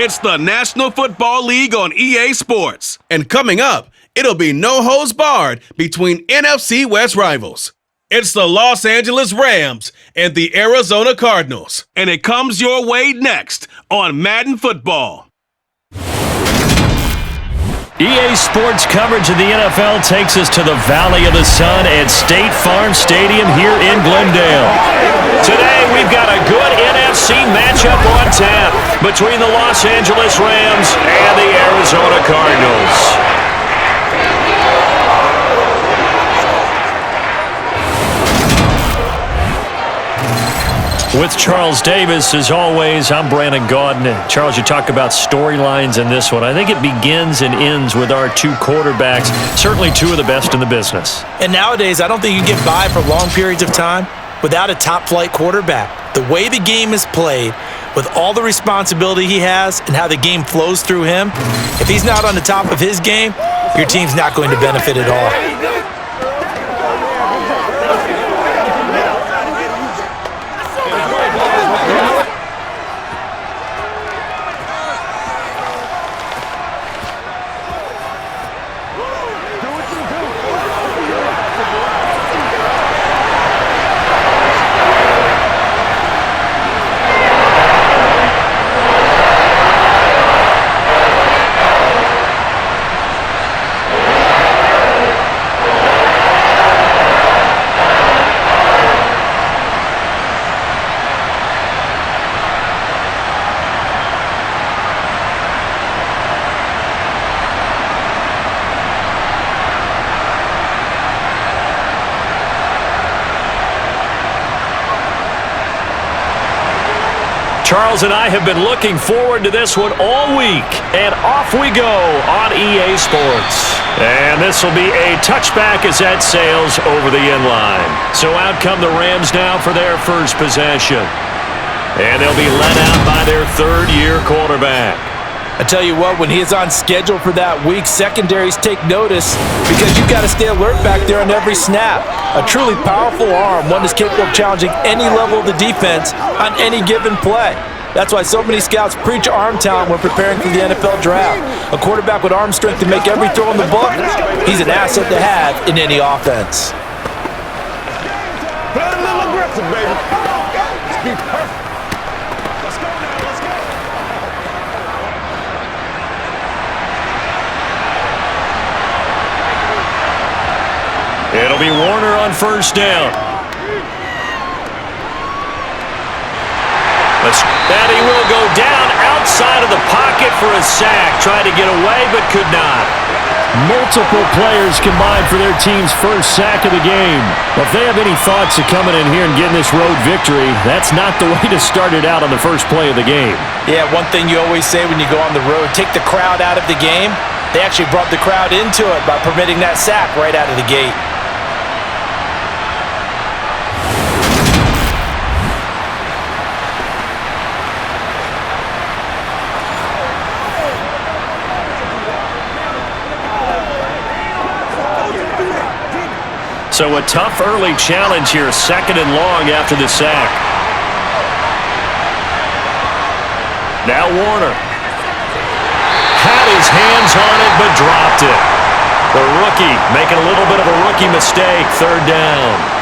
It's the National Football League on EA Sports. And coming up, it'll be no holds barred between NFC West rivals. It's the Los Angeles Rams and the Arizona Cardinals. And it comes your way next on Madden Football. EA Sports coverage of the NFL takes us to the Valley of the Sun at State Farm Stadium here in Glendale. Today, we've got a good NFC matchup on tap between the Los Angeles Rams and the Arizona Cardinals. With Charles Davis, as always, I'm Brandon Gaudin. Charles, you talk about storylines in this one. I think it begins and ends with our two quarterbacks, certainly two of the best in the business. And nowadays, I don't think you can get by for long periods of time without a top-flight quarterback. The way the game is played, with all the responsibility he has and how the game flows through him, if he's not on the top of his game, your team's not going to benefit at all. Charles and I have been looking forward to this one all week, and off we go on EA Sports. And this will be a touchback as that sails over the end line. So out come the Rams now for their first possession. And they'll be led out by their third-year quarterback. I tell you what, when he is on schedule for that week, secondaries take notice because you've got to stay alert back there on every snap. A truly powerful arm, one that's capable of challenging any level of the defense on any given play. That's why so many scouts preach arm talent when preparing for the NFL draft. A quarterback with arm strength to make every throw in the book, he's an asset to have in any offense. Play a little aggressive, baby. Let's be perfect. Let's go now, let's go. It'll be Warner on first down. That he will go down outside of the pocket for a sack. Tried to get away, but could not. Multiple players combined for their team's first sack of the game. Well, if they have any thoughts of coming in here and getting this road victory, that's not the way to start it out on the first play of the game. Yeah, one thing you always say when you go on the road, take the crowd out of the game. They actually brought the crowd into it by permitting that sack right out of the gate. So a tough early challenge here, second and long after the sack. Now Warner. Had his hands on it, but dropped it. The rookie making a little bit of a rookie mistake, third down.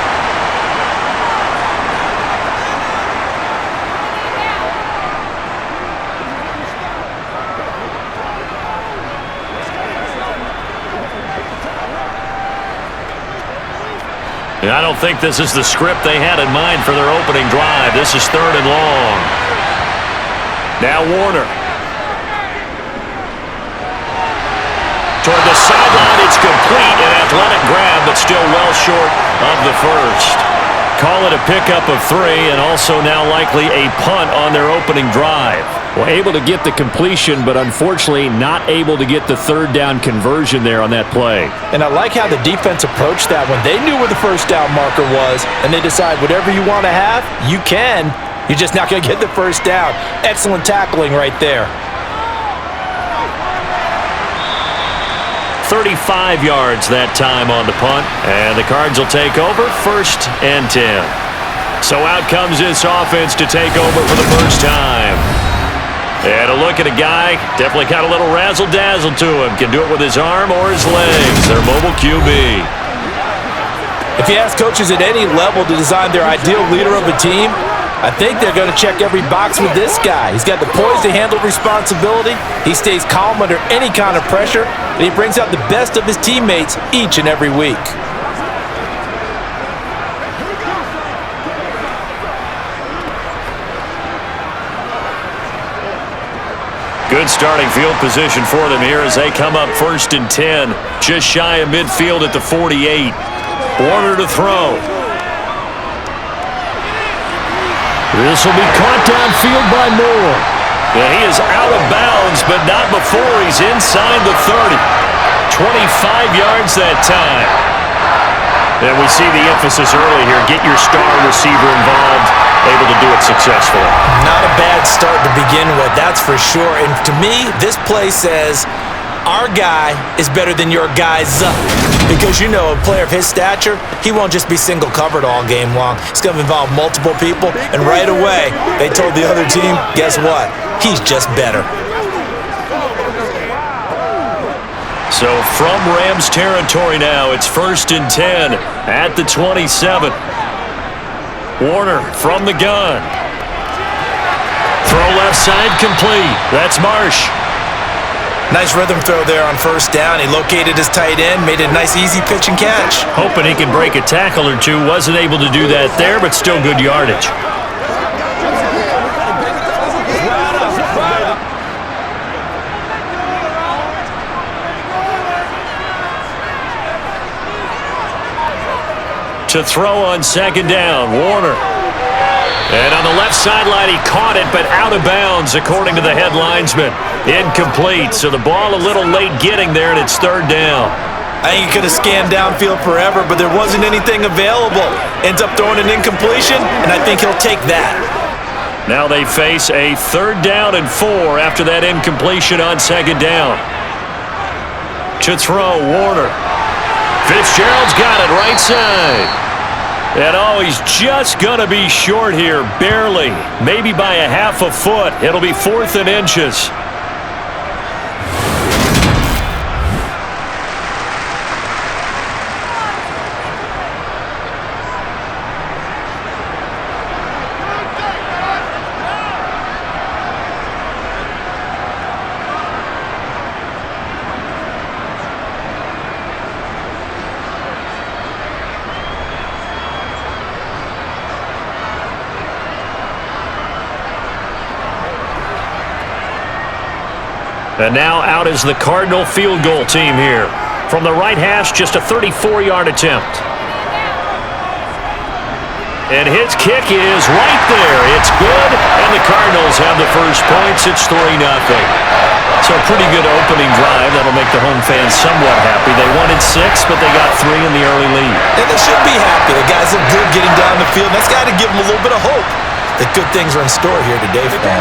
I don't think this is the script they had in mind for their opening drive. This is third and long. Now Warner. Toward the sideline, it's complete. An athletic grab, but still well short of the first. Call it a pickup of 3, and also now likely a punt on their opening drive. Well, able to get the completion, but unfortunately not able to get the third down conversion there on that play. And I like how the defense approached that one. They knew where the first down marker was, and they decide whatever you want to have, you can. You're just not going to get the first down. Excellent tackling right there. 35 yards that time on the punt, and the Cards will take over, 1st and 10. So out comes this offense to take over for the first time. And a look at a guy, definitely got a little razzle-dazzle to him. Can do it with his arm or his legs. Their mobile QB. If you ask coaches at any level to design their ideal leader of a team, I think they're going to check every box with this guy. He's got the poise to handle responsibility. He stays calm under any kind of pressure, and he brings out the best of his teammates each and every week. Good starting field position for them here as they come up 1st and 10. Just shy of midfield at the 48. Warner to throw. This will be caught downfield by Moore. And he is out of bounds, but not before he's inside the 30. 25 yards that time. And we see the emphasis early here. Get your star receiver involved, able to do it successfully. Not a bad start to begin with, that's for sure. And to me, this play says our guy is better than your guy's. Because, you know, a player of his stature, he won't just be single covered all game long. It's going to involve multiple people. And right away, they told the other team, guess what? He's just better. So from Rams territory now, it's 1st and 10 at the 27. Warner from the gun. Throw left side complete. That's Marsh. Nice rhythm throw there on 1st down. He located his tight end, made a nice easy pitch and catch. Hoping he could break a tackle or two. Wasn't able to do that there, but still good yardage. To throw on 2nd down, Warner. And on the left sideline, he caught it, but out of bounds, according to the head linesman. Incomplete, so the ball a little late getting there, and it's 3rd down. I think he could have scanned downfield forever, but there wasn't anything available. Ends up throwing an incompletion, and I think he'll take that. Now they face a 3rd down and 4 after that incompletion on 2nd down. To throw, Warner. Fitzgerald's got it right side. And oh, he's just going to be short here, barely. Maybe by a half a foot. It'll be 4th and inches. And now out is the Cardinal field goal team here. From the right hash, just a 34-yard attempt. And his kick is right there. It's good, and the Cardinals have the first points. It's 3-0. So a pretty good opening drive. That'll make the home fans somewhat happy. They wanted 6, but they got 3 in the early lead. And they should be happy. The guys look good getting down the field. That's got to give them a little bit of hope that good things are in store here today for them.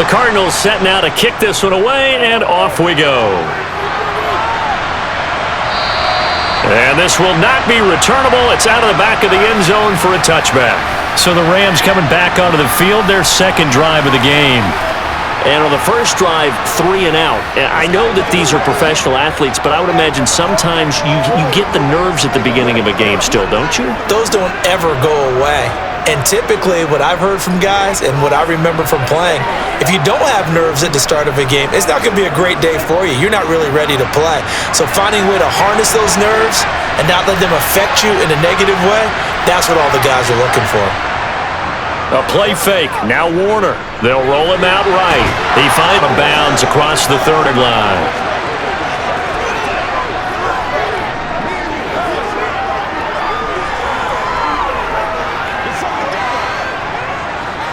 The Cardinals set now to kick this one away, and off we go. And this will not be returnable. It's out of the back of the end zone for a touchback. So the Rams coming back onto the field, their 2nd drive of the game. And on the first drive, 3 and out. I know that these are professional athletes, but I would imagine sometimes you get the nerves at the beginning of a game still, don't you? Those don't ever go away. And typically what I've heard from guys and what I remember from playing, if you don't have nerves at the start of a game, it's not going to be a great day for you. You're not really ready to play. So finding a way to harness those nerves and not let them affect you in a negative way, that's what all the guys are looking for. A play fake. Now Warner. They'll roll him out right. He finds a bounds across the 30 line.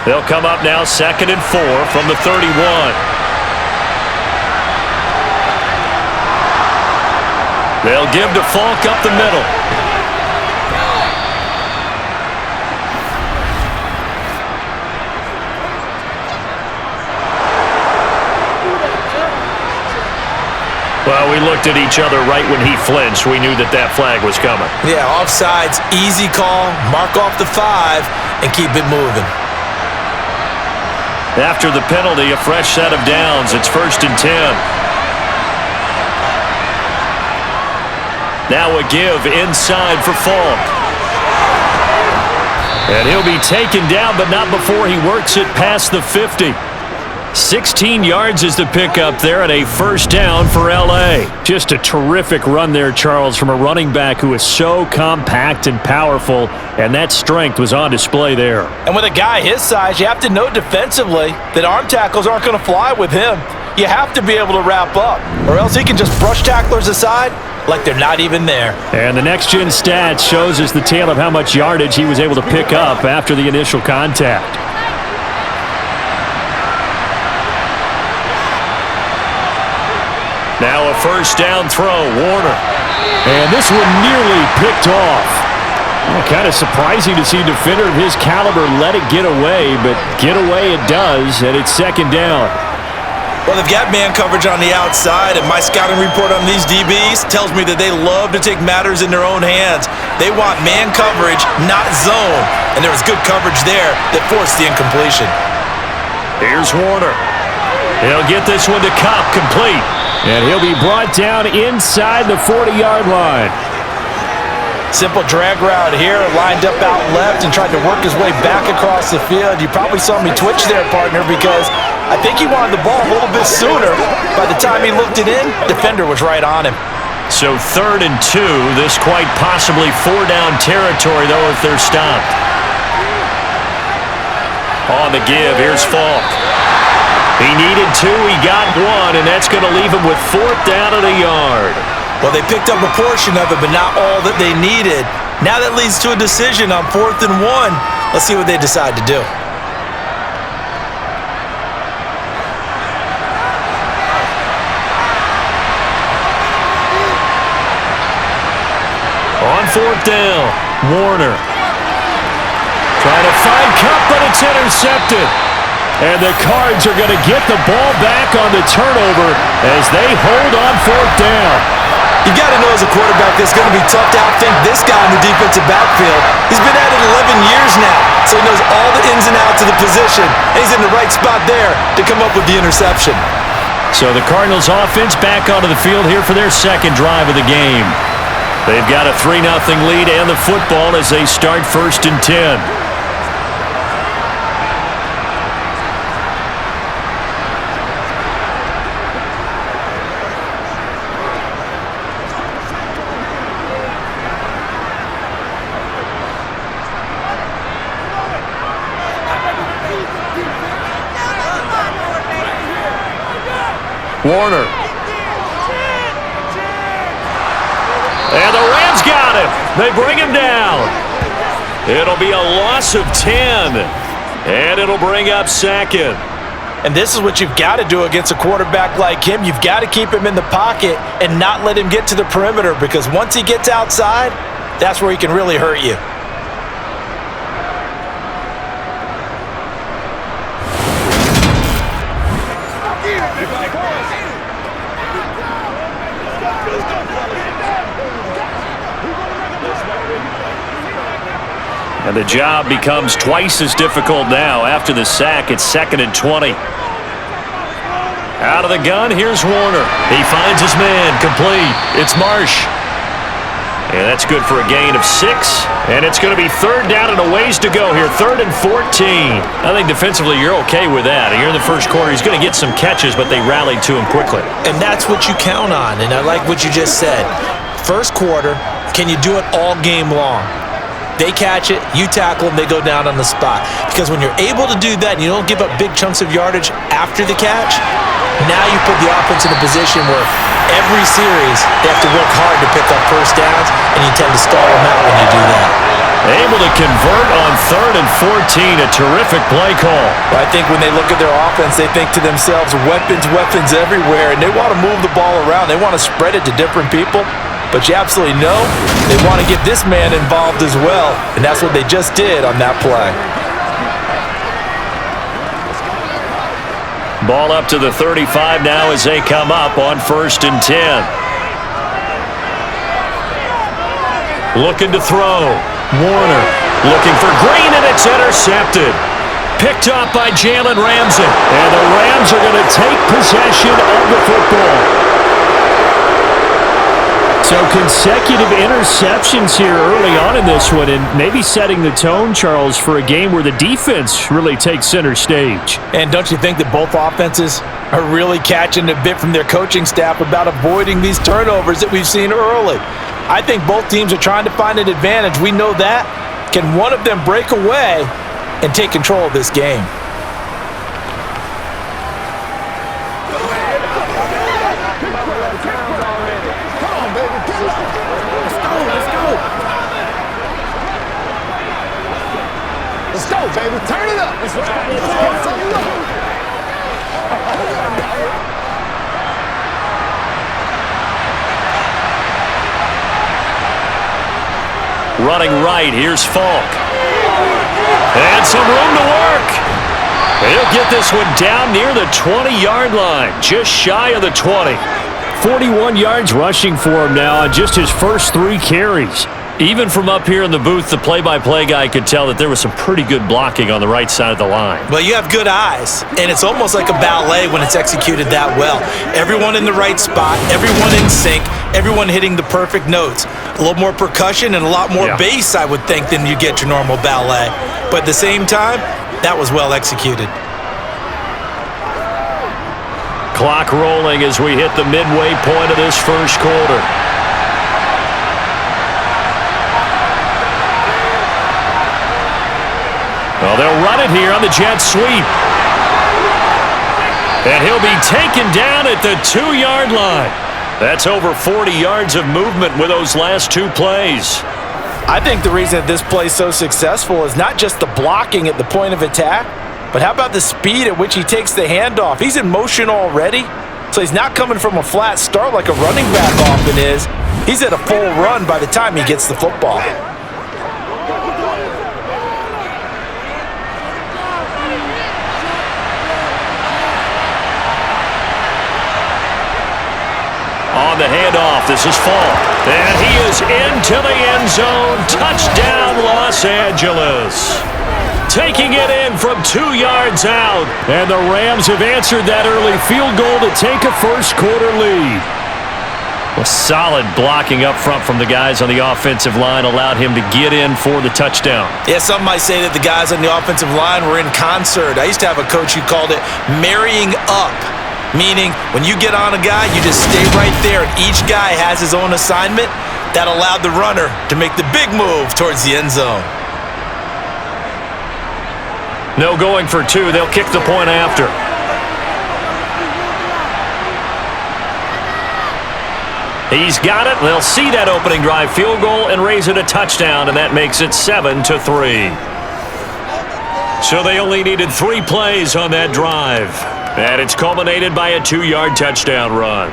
They'll come up now 2nd and 4 from the 31. They'll give to Falk up the middle. Well, we looked at each other right when he flinched. We knew that that flag was coming. Yeah, offsides, easy call. Mark off the 5 and keep it moving. After the penalty, a fresh set of downs. It's 1st and 10. Now a give inside for Falk. And he'll be taken down, but not before he works it past the 50. 16 yards is the pickup there, and a 1st down for L.A. Just a terrific run there, Charles, from a running back who is so compact and powerful, and that strength was on display there. And with a guy his size, you have to know defensively that arm tackles aren't going to fly with him. You have to be able to wrap up, or else he can just brush tacklers aside like they're not even there. And the next-gen stats shows us the tale of how much yardage he was able to pick up after the initial contact. Now a 1st down throw, Warner. And this one nearly picked off. Well, kind of surprising to see a defender of his caliber let it get away, but get away it does, and it's 2nd down. Well, they've got man coverage on the outside, and my scouting report on these DBs tells me that they love to take matters in their own hands. They want man coverage, not zone, and there was good coverage there that forced the incompletion. Here's Warner. He'll get this one to Cobb, complete. And he'll be brought down inside the 40-yard line. Simple drag route here, lined up out left and tried to work his way back across the field. You probably saw me twitch there, partner, because I think he wanted the ball a little bit sooner. By the time he looked it in, defender was right on him. So 3rd and 2, this quite possibly 4-down territory, though, if they're stopped. On the give, here's Falk. He needed 2, he got 1, and that's going to leave him with 4th down at a yard. Well, they picked up a portion of it, but not all that they needed. Now that leads to a decision on 4th and 1. Let's see what they decide to do. On 4th down, Warner. Trying to find Kupp, but it's intercepted. And the Cards are going to get the ball back on the turnover as they hold on 4th down. You've got to know as a quarterback it's going to be tough to outthink this guy in the defensive backfield. He's been at it 11 years now, so he knows all the ins and outs of the position, and he's in the right spot there to come up with the interception. So the Cardinals offense back onto the field here for their 2nd drive of the game. They've got a 3-0 lead and the football as they start 1st and 10. Warner. And the Rams got him. They bring him down. It'll be a loss of 10. And it'll bring up 2nd. And this is what you've got to do against a quarterback like him. You've got to keep him in the pocket and not let him get to the perimeter, because once he gets outside, that's where he can really hurt you. And the job becomes twice as difficult now after the sack. It's 2nd and 20. Out of the gun, here's Warner. He finds his man, complete. It's Marsh. And that's good for a gain of 6. And it's going to be 3rd down and a ways to go here. 3rd and 14. I think defensively you're okay with that. Here in the first quarter, he's going to get some catches, but they rallied to him quickly. And that's what you count on. And I like what you just said. First quarter, can you do it all game long? They catch it, you tackle them, they go down on the spot. Because when you're able to do that and you don't give up big chunks of yardage after the catch, now you put the offense in a position where every series they have to work hard to pick up first downs, and you tend to stall them out when you do that. Able to convert on 3rd and 14, a terrific play call. I think when they look at their offense, they think to themselves, weapons, weapons everywhere, and they want to move the ball around. They want to spread it to different people, but you absolutely know they want to get this man involved as well, and that's what they just did on that play. Ball up to the 35 now as they come up on 1st and 10. Looking to throw. Warner looking for Green, and it's intercepted. Picked up by Jalen Ramsey. And the Rams are going to take possession of the football. So consecutive interceptions here early on in this one, and maybe setting the tone, Charles, for a game where the defense really takes center stage. And don't you think that both offenses are really catching a bit from their coaching staff about avoiding these turnovers that we've seen early? I think both teams are trying to find an advantage. We know that. Can one of them break away and take control of this game? Let's go, baby. Turn it up. Running right, here's Falk. And some room to work. He'll get this one down near the 20-yard line, just shy of the 20. 41 yards rushing for him now on just his first 3 carries. Even from up here in the booth, the play-by-play guy could tell that there was some pretty good blocking on the right side of the line. Well, you have good eyes, and it's almost like a ballet when it's executed that well. Everyone in the right spot, everyone in sync, everyone hitting the perfect notes. A little more percussion and a lot more bass, I would think, than you get your normal ballet. But at the same time, that was well executed. Clock rolling as we hit the midway point of this first quarter. Well, they'll run it here on the jet sweep. And he'll be taken down at the 2-yard line. That's over 40 yards of movement with those last 2 plays. I think the reason that this play is so successful is not just the blocking at the point of attack, but how about the speed at which he takes the handoff? He's in motion already, so he's not coming from a flat start like a running back often is. He's at a full run by the time he gets the football. On the handoff, this is Falk. And he is into the end zone. Touchdown, Los Angeles. Taking it in from 2 yards out. And the Rams have answered that early field goal to take a first-quarter lead. Well, solid blocking up front from the guys on the offensive line allowed him to get in for the touchdown. Yeah, some might say that the guys on the offensive line were in concert. I used to have a coach who called it marrying up. Meaning, when you get on a guy, you just stay right there, and each guy has his own assignment. That allowed the runner to make the big move towards the end zone. No going for 2. They'll kick the point after. He's got it. They'll see that opening drive field goal and raise it a touchdown, and that makes it 7-3. So they only needed 3 plays on that drive. And it's culminated by a 2-yard touchdown run.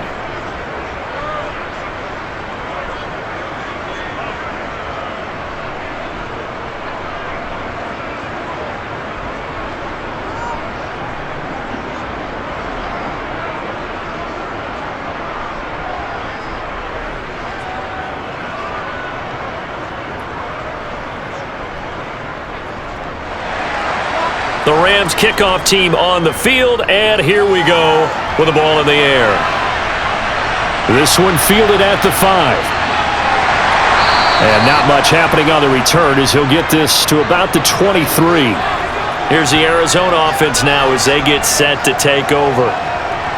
The Rams kickoff team on the field, and here we go with the ball in the air. This one fielded at the 5. And not much happening on the return as he'll get this to about the 23. Here's the Arizona offense now as they get set to take over.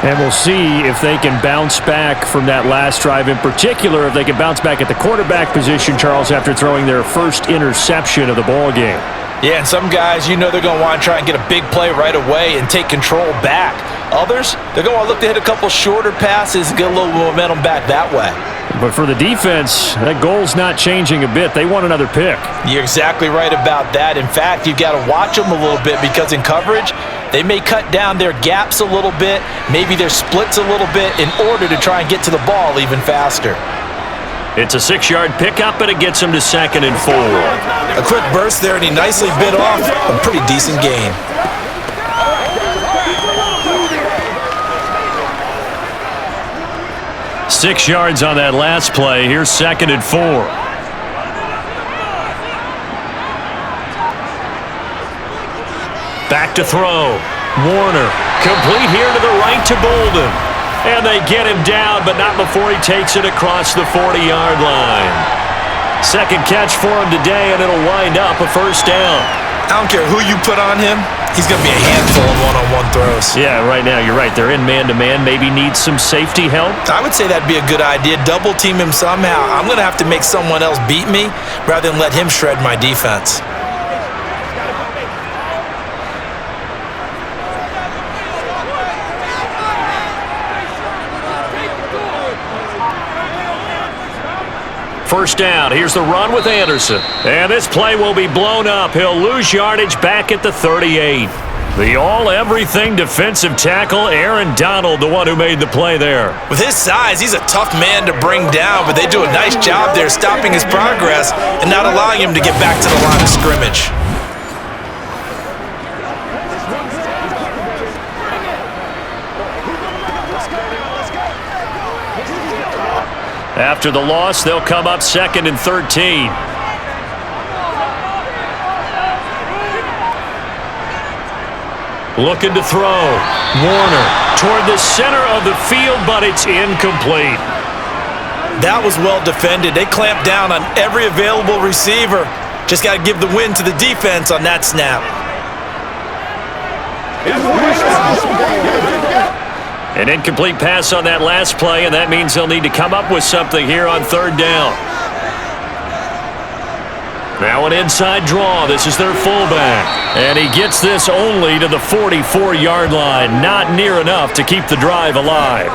And we'll see if they can bounce back from that last drive, in particular if they can bounce back at the quarterback position, Charles, after throwing their first interception of the ball game. Yeah, and some guys, you know they're going to want to try and get a big play right away and take control back. Others, they're going to look to hit a couple shorter passes and get a little momentum back that way. But for the defense, that goal's not changing a bit. They want another pick. You're exactly right about that. In fact, you've got to watch them a little bit because in coverage, they may cut down their gaps a little bit, maybe their splits a little bit in order to try and get to the ball even faster. It's a 6-yard pickup, and it gets him to 2nd and 4. A quick burst there, and he nicely bit off a pretty decent gain. Six yards on that last play. Here's 2nd and 4. Back to throw. Warner. Complete here to the right to Bolden. And they get him down, but not before he takes it across the 40-yard line. Second catch for him today, and it'll wind up a first down. I don't care who you put on him. He's going to be a handful in one-on-one throws. Yeah, right now, you're right. They're in man-to-man. Maybe needs some safety help. I would say that'd be a good idea. Double team him somehow. I'm going to have to make someone else beat me rather than let him shred my defense. First down. Here's the run with Anderson. And this play will be blown up. He'll lose yardage back at the 38. The all-everything defensive tackle, Aaron Donald, the one who made the play there. With his size, he's a tough man to bring down, but they do a nice job there stopping his progress and not allowing him to get back to the line of scrimmage. After the loss, they'll come up 2nd and 13. Looking to throw. Warner toward the center of the field, but it's incomplete. That was well defended. They clamped down on every available receiver. Just got to give the win to the defense on that snap. An incomplete pass on that last play, and that means they'll need to come up with something here on 3rd down. Now an inside draw. This is their fullback. And he gets this only to the 44-yard line. Not near enough to keep the drive alive.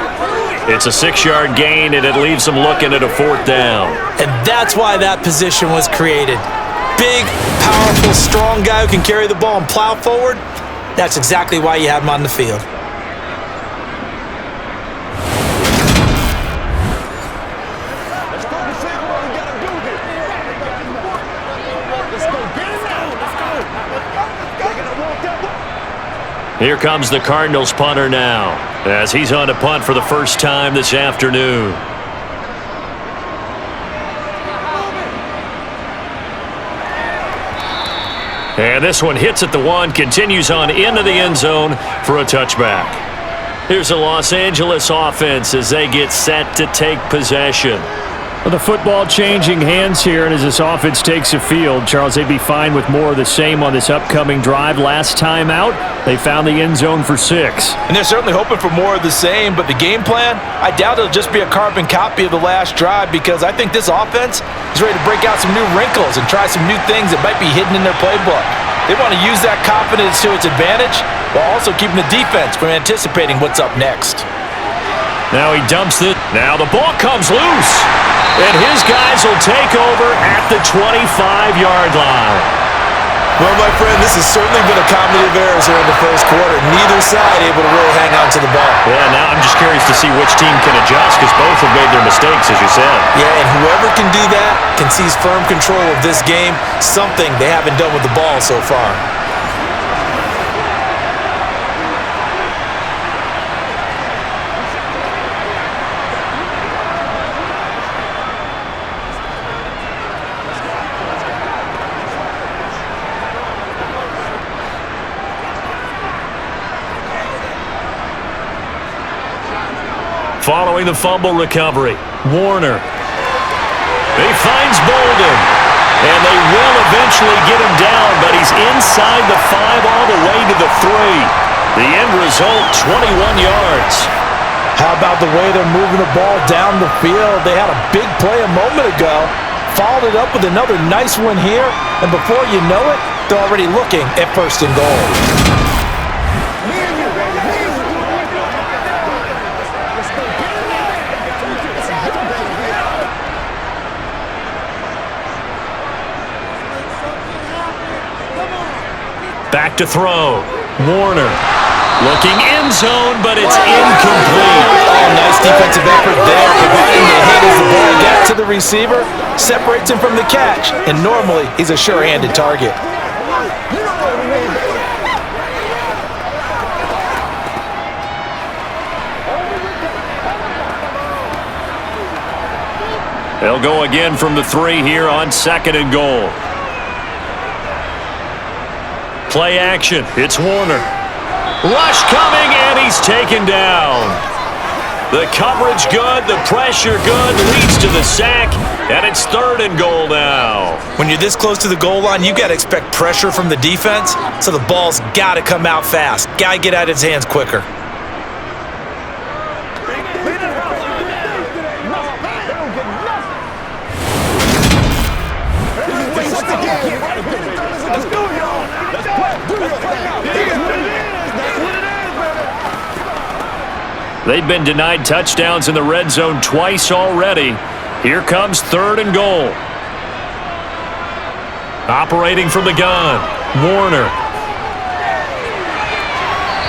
It's a 6-yard gain, and it leaves them looking at a 4th down. And that's why that position was created. Big, powerful, strong guy who can carry the ball and plow forward. That's exactly why you have him on the field. Here comes the Cardinals punter now, as he's on to punt for the first time this afternoon. And this one hits at the 1, continues on into the end zone for a touchback. Here's the Los Angeles offense as they get set to take possession. Well, the football changing hands here, and as this offense takes the field, Charles, they'd be fine with more of the same on this upcoming drive. Last time out, they found the end zone for 6. And they're certainly hoping for more of the same, but the game plan, I doubt it'll just be a carbon copy of the last drive because I think this offense is ready to break out some new wrinkles and try some new things that might be hidden in their playbook. They want to use that confidence to its advantage while also keeping the defense from anticipating what's up next. Now he dumps it. Now the ball comes loose. And his guys will take over at the 25-yard line. Well, my friend, this has certainly been a comedy of errors here in the first quarter. Neither side able to really hang on to the ball. Yeah, now I'm just curious to see which team can adjust because both have made their mistakes, as you said. Yeah, and whoever can do that can seize firm control of this game, something they haven't done with the ball so far. Following the fumble recovery, Warner. He finds Bolden. And they will eventually get him down, but he's inside the 5 all the way to the 3. The end result, 21 yards. How about the way they're moving the ball down the field? They had a big play a moment ago, followed it up with another nice one here, and before you know it, they're already looking at 1st and goal. Back to throw. Warner. Looking end zone, but it's incomplete. Oh, nice defensive effort there, providing the hit as the ball gets to the receiver, separates him from the catch, and normally he's a sure-handed target. They'll go again from the 3 here on 2nd and goal. Play action. It's Warner. Rush coming, and he's taken down. The coverage good, the pressure good, leads to the sack, and it's 3rd and goal now. When you're this close to the goal line, you got to expect pressure from the defense, so the ball's got to come out fast. Got to get out of his hands quicker. They've been denied touchdowns in the red zone twice already. Here comes 3rd and goal. Operating from the gun, Warner.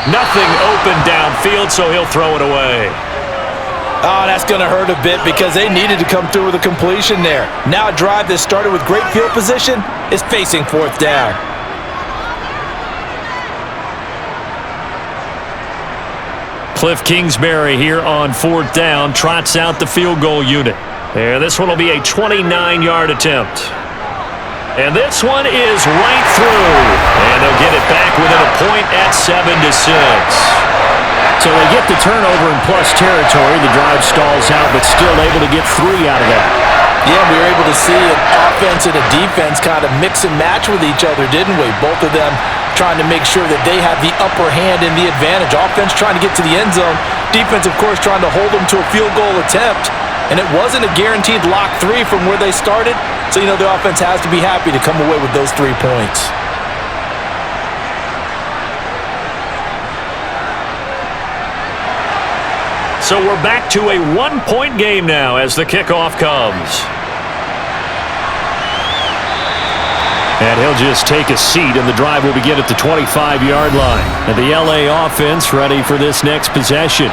Nothing open downfield, so he'll throw it away. Oh, that's going to hurt a bit because they needed to come through with a completion there. Now a drive that started with great field position is facing 4th down. Cliff Kingsbury here on 4th down, trots out the field goal unit. And this one will be a 29-yard attempt. And this one is right through. And they'll get it back within a point at 7-6. So they get the turnover in plus territory. The drive stalls out, but still able to get 3 out of that. Yeah, we were able to see an offense and a defense kind of mix and match with each other, didn't we? Both of them trying to make sure that they have the upper hand and the advantage. Offense trying to get to the end zone. Defense, of course, trying to hold them to a field goal attempt. And it wasn't a guaranteed lock 3 from where they started. So, the offense has to be happy to come away with those 3 points. So we're back to a 1-point game now as the kickoff comes. And he'll just take a seat, and the drive will begin at the 25-yard line. And the LA offense ready for this next possession.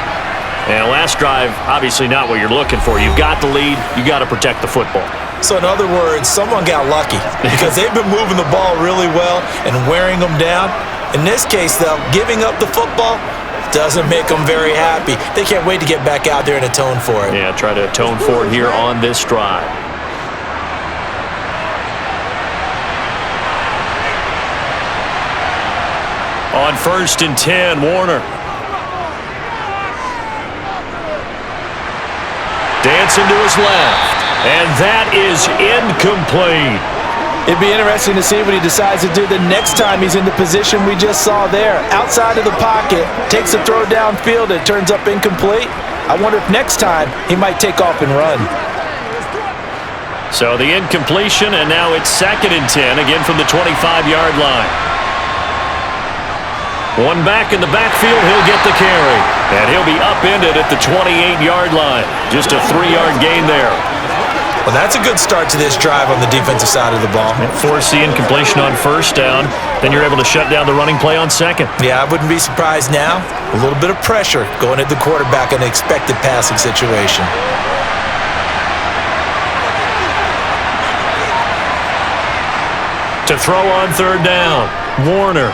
And last drive, obviously not what you're looking for. You've got the lead. You got to protect the football. So in other words, someone got lucky because they've been moving the ball really well and wearing them down. In this case, though, giving up the football doesn't make them very happy. They can't wait to get back out there and atone for it. Yeah, try to atone for it here on this drive. On 1st and 10, Warner. Dancing to his left. And that is incomplete. It'd be interesting to see what he decides to do the next time he's in the position we just saw there. Outside of the pocket, takes a throw downfield, it turns up incomplete. I wonder if next time he might take off and run. So the incompletion, and now it's 2nd and 10, again from the 25-yard line. One back in the backfield, he'll get the carry. And he'll be upended at the 28-yard line. Just a 3-yard gain there. Well, that's a good start to this drive on the defensive side of the ball. Force the incompletion on 1st down. Then you're able to shut down the running play on 2nd. Yeah, I wouldn't be surprised now. A little bit of pressure going at the quarterback in an expected passing situation. To throw on 3rd down, Warner.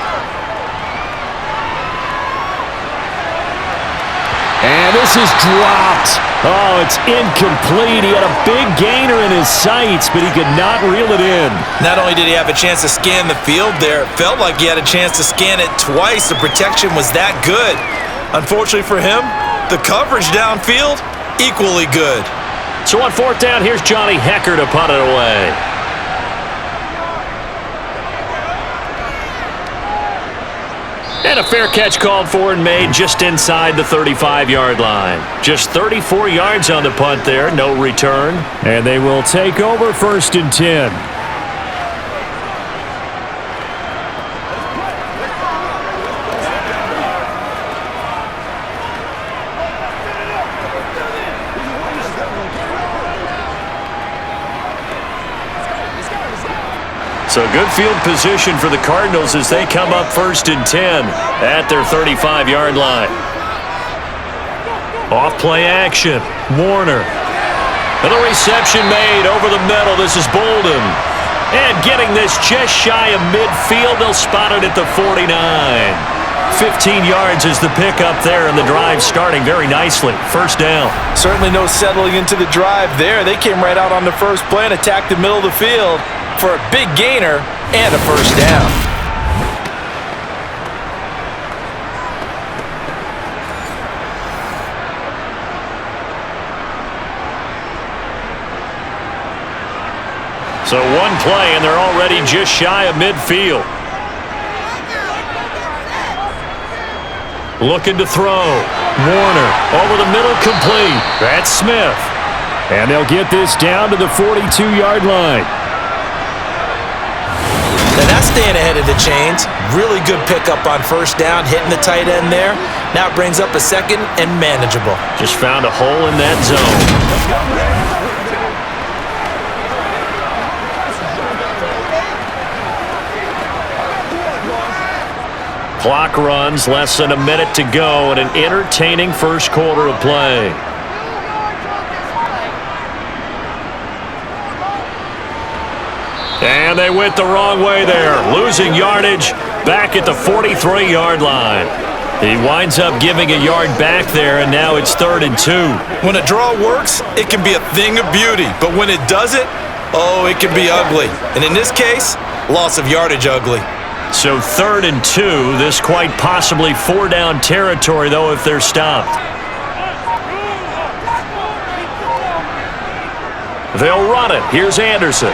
And this is dropped. Oh, it's incomplete. He had a big gainer in his sights, but he could not reel it in. Not only did he have a chance to scan the field there, it felt like he had a chance to scan it twice. The protection was that good. Unfortunately for him, the coverage downfield, equally good. So on 4th down, here's Johnny Hecker to punt it away. And a fair catch called for and made just inside the 35-yard line. Just 34 yards on the punt there, no return. And they will take over 1st and 10. So good field position for the Cardinals as they come up 1st and 10 at their 35-yard line. Off play action. Warner. And the reception made over the middle. This is Bolden. And getting this just shy of midfield. They'll spot it at the 49. 15 yards is the pickup there, and the drive starting very nicely. First down. Certainly no settling into the drive there. They came right out on the first play and attacked the middle of the field for a big gainer and a first down. So one play, and they're already just shy of midfield. Looking to throw. Warner over the middle, complete. That's Smith. And they'll get this down to the 42-yard line. Now that's staying ahead of the chains. Really good pickup on first down, hitting the tight end there. Now it brings up a second and manageable. Just found a hole in that zone. Clock runs, less than a minute to go, and an entertaining first quarter of play. And they went the wrong way there, losing yardage back at the 43-yard line. He winds up giving a yard back there, and now it's 3rd and 2. When a draw works, it can be a thing of beauty, but when it doesn't, oh, it can be ugly. And in this case, loss of yardage ugly. So 3rd and 2, this quite possibly 4-down territory, though, if they're stopped. They'll run it. Here's Anderson.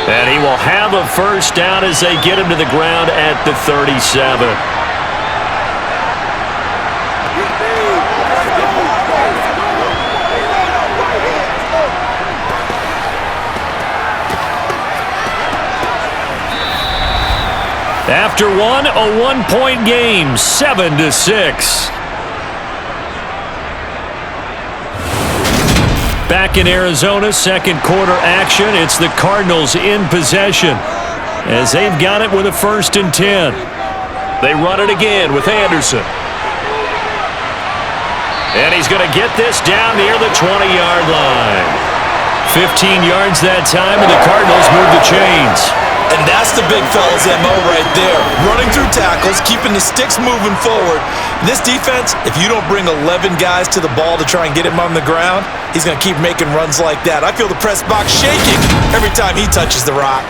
And he will have a first down as they get him to the ground at the 37. After one, a one-point game, 7-6. Back in Arizona, second quarter action. It's the Cardinals in possession as they've got it with a 1st and 10. They run it again with Anderson. And he's going to get this down near the 20-yard line. 15 yards that time, and the Cardinals move the chains. And that's the big fella's MO right there. Running through tackles, keeping the sticks moving forward. This defense, if you don't bring 11 guys to the ball to try and get him on the ground, he's going to keep making runs like that. I feel the press box shaking every time he touches the rock.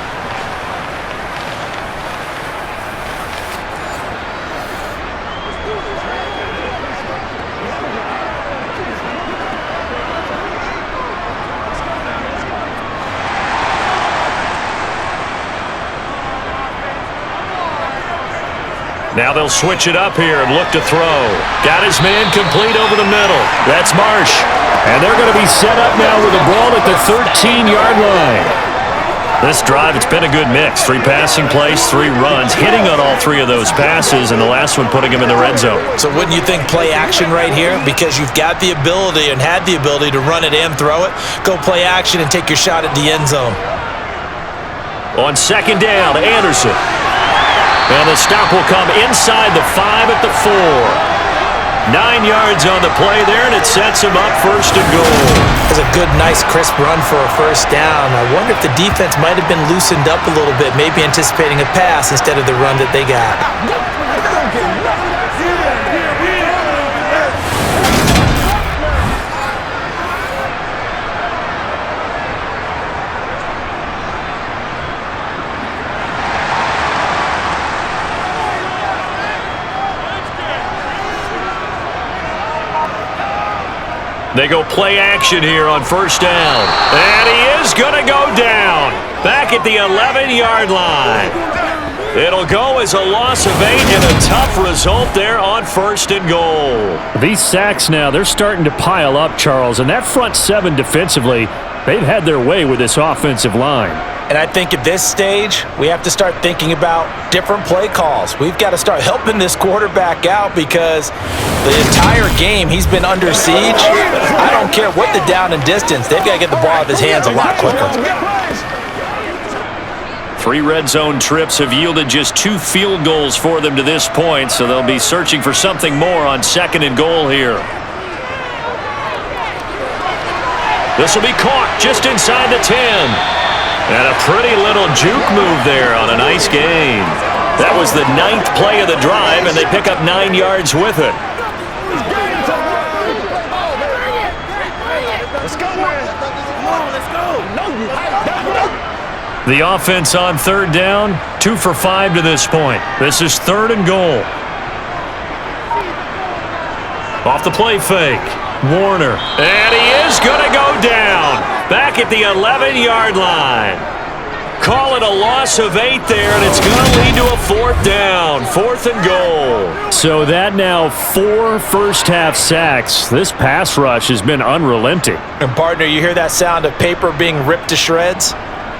Now they'll switch it up here and look to throw. Got his man complete over the middle. That's Marsh. And they're going to be set up now with the ball at the 13-yard line. This drive, it's been a good mix. 3 passing plays, 3 runs, hitting on all 3 of those passes, and the last one putting him in the red zone. So wouldn't you think play action right here? Because you've got the ability and had the ability to run it and throw it. Go play action and take your shot at the end zone. On second down, Anderson. And the stop will come inside the 5 at the 4. 9 yards on the play there, and it sets him up 1st and goal. It's a good, nice, crisp run for a first down. I wonder if the defense might have been loosened up a little bit, maybe anticipating a pass instead of the run that they got. They go play action here on first down. And he is going to go down. Back at the 11-yard line. It'll go as a loss of 8 and a tough result there on 1st and goal. These sacks now, they're starting to pile up, Charles. And that front 7 defensively, they've had their way with this offensive line. And I think at this stage, we have to start thinking about different play calls. We've got to start helping this quarterback out because the entire game he's been under siege. I don't care what the down and distance. They've got to get the ball out of his hands a lot quicker. 3 red zone trips have yielded just 2 field goals for them to this point, so they'll be searching for something more on 2nd and goal here. This will be caught just inside the 10. And a pretty little juke move there on a nice gain. That was the 9th play of the drive, and they pick up 9 yards with it. Let's go, man. Come on, let's go. The offense on 3rd down, 2 for 5 to this point. This is 3rd and goal. Off the play fake, Warner. And he is going to go down. Back at the 11-yard line. Call it a loss of 8 there, and it's going to lead to a 4th down. 4th and goal. So that now 4 first-half sacks. This pass rush has been unrelenting. And partner, you hear that sound of paper being ripped to shreds?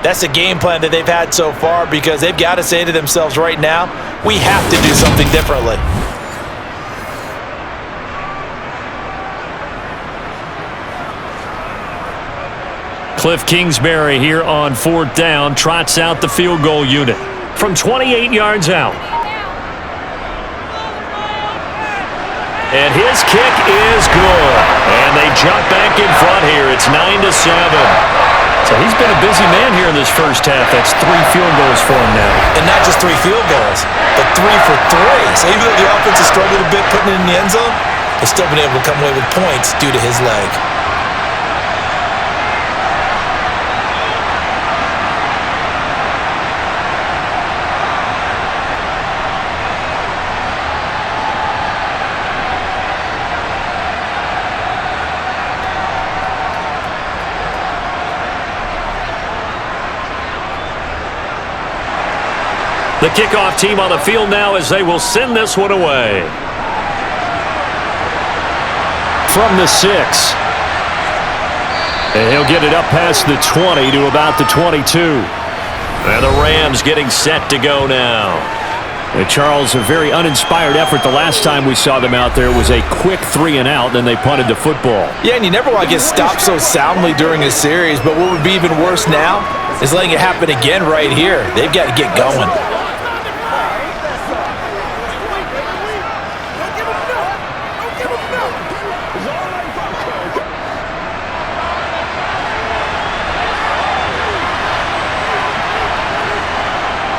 That's a game plan that they've had so far because they've got to say to themselves right now, we have to do something differently. Cliff Kingsbury here on 4th down trots out the field goal unit from 28 yards out. And his kick is good. And they jump back in front here. It's 9-7. So he's been a busy man here in this first half. That's 3 field goals for him now. And not just 3 field goals, but 3 for 3. So even though the offense has struggled a bit putting it in the end zone, they've still been able to come away with points due to his leg. The kickoff team on the field now as they will send this one away. From the 6. And he'll get it up past the 20 to about the 22. And the Rams getting set to go now. And Charles, a very uninspired effort. The last time we saw them out there was a quick 3 and out, then they punted the football. Yeah, and you never want to get stopped so soundly during a series, but what would be even worse now is letting it happen again right here. They've got to get going.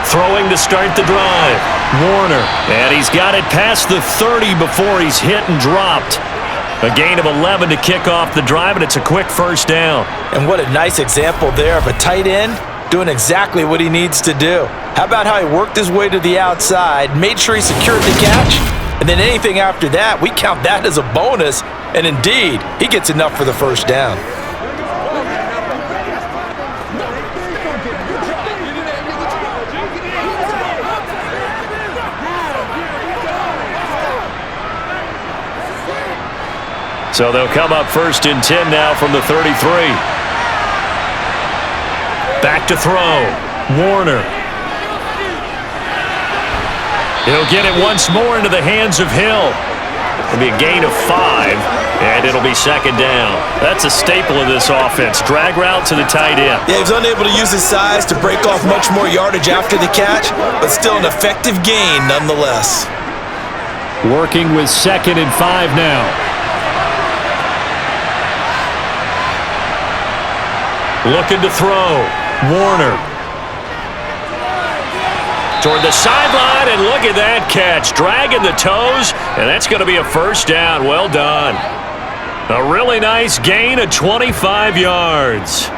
Throwing to start the drive. Warner. And he's got it past the 30 before he's hit and dropped. A gain of 11 to kick off the drive, and it's a quick first down. And what a nice example there of a tight end doing exactly what he needs to do. How about how he worked his way to the outside, made sure he secured the catch, and then anything after that, we count that as a bonus. And indeed, he gets enough for the first down. So they'll come up 1st and 10 now from the 33. Back to throw. Warner. He'll get it once more into the hands of Hill. It'll be a gain of 5, and it'll be 2nd down. That's a staple of this offense. Drag route to the tight end. Yeah, he was unable to use his size to break off much more yardage after the catch, but still an effective gain nonetheless. Working with 2nd and 5 now. Looking to throw. Warner. Toward the sideline, and look at that catch. Dragging the toes, and that's going to be a first down. Well done. A really nice gain of 25 yards.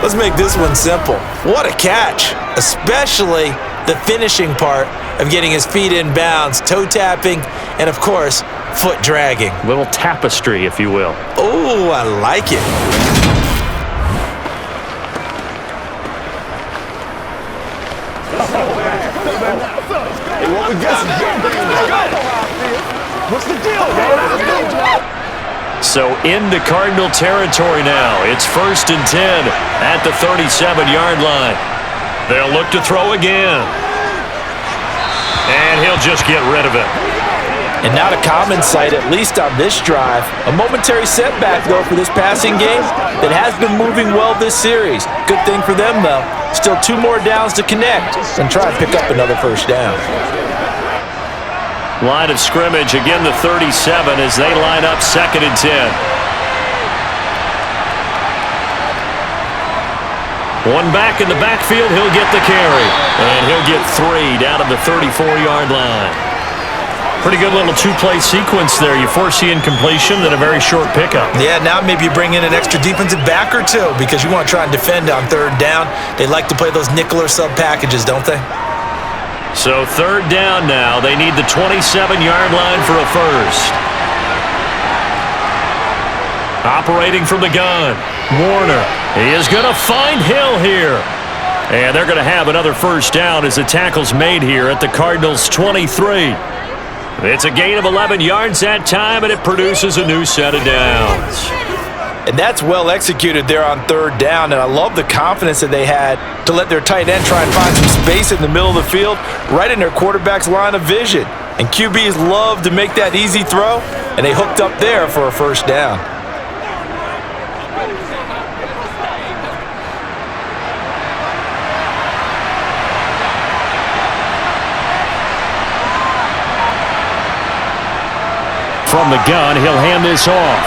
Let's make this one simple. What a catch, especially the finishing part of getting his feet in bounds, toe tapping, and of course, foot dragging. Little tapestry, if you will. Oh, I like it. What's the deal, man? So into Cardinal territory now. It's 1st and 10 at the 37-yard line. They'll look to throw again. And he'll just get rid of it. And not a common sight, at least on this drive. A momentary setback, though, for this passing game that has been moving well this series. Good thing for them, though. Still 2 more downs to connect and try and pick up another first down. Line of scrimmage, again the 37 as they line up 2nd and 10. One back in the backfield, he'll get the carry. And he'll get 3 down to the 34-yard line. Pretty good little 2-play sequence there. You force the incompletion, then a very short pickup. Yeah, now maybe you bring in an extra defensive back or 2 because you want to try and defend on 3rd down. They like to play those nickel or sub packages, don't they? So 3rd down now. They need the 27-yard line for a first. Operating from the gun, Warner. He is going to find Hill here. And they're going to have another first down as the tackle's made here at the Cardinals' 23. It's a gain of 11 yards that time, and it produces a new set of downs. And that's well executed there on 3rd down, and I love the confidence that they had to let their tight end try and find some space in the middle of the field, right in their quarterback's line of vision. And QBs love to make that easy throw, and they hooked up there for a first down. From the gun, he'll hand this off.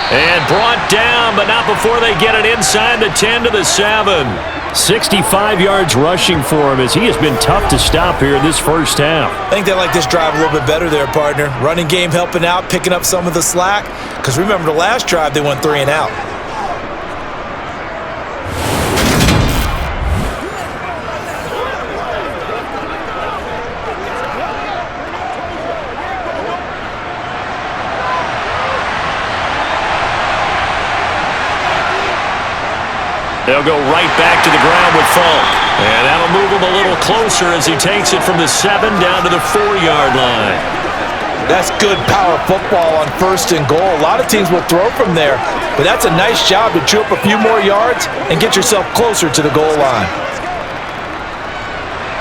And brought down, but not before they get it inside the 10 to the 7. 65 yards rushing for him as he has been tough to stop here in this first half. I think they like this drive a little bit better there, partner. Running game helping out, picking up some of the slack. Because remember the last drive, they went 3 and out. They'll go right back to the ground with Falk. And that'll move him a little closer as he takes it from the 7 down to the 4-yard line. That's good power football on 1st and goal. A lot of teams will throw from there, but that's a nice job to chew up a few more yards and get yourself closer to the goal line.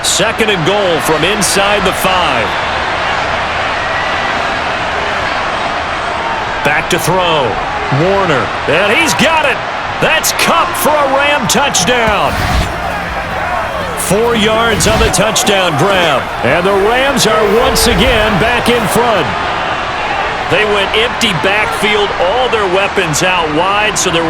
2nd and goal from inside the 5. Back to throw. Warner. And he's got it. That's Kupp for a Ram touchdown. 4 yards on the touchdown grab. And the Rams are once again back in front. They went empty backfield, all their weapons out wide, so there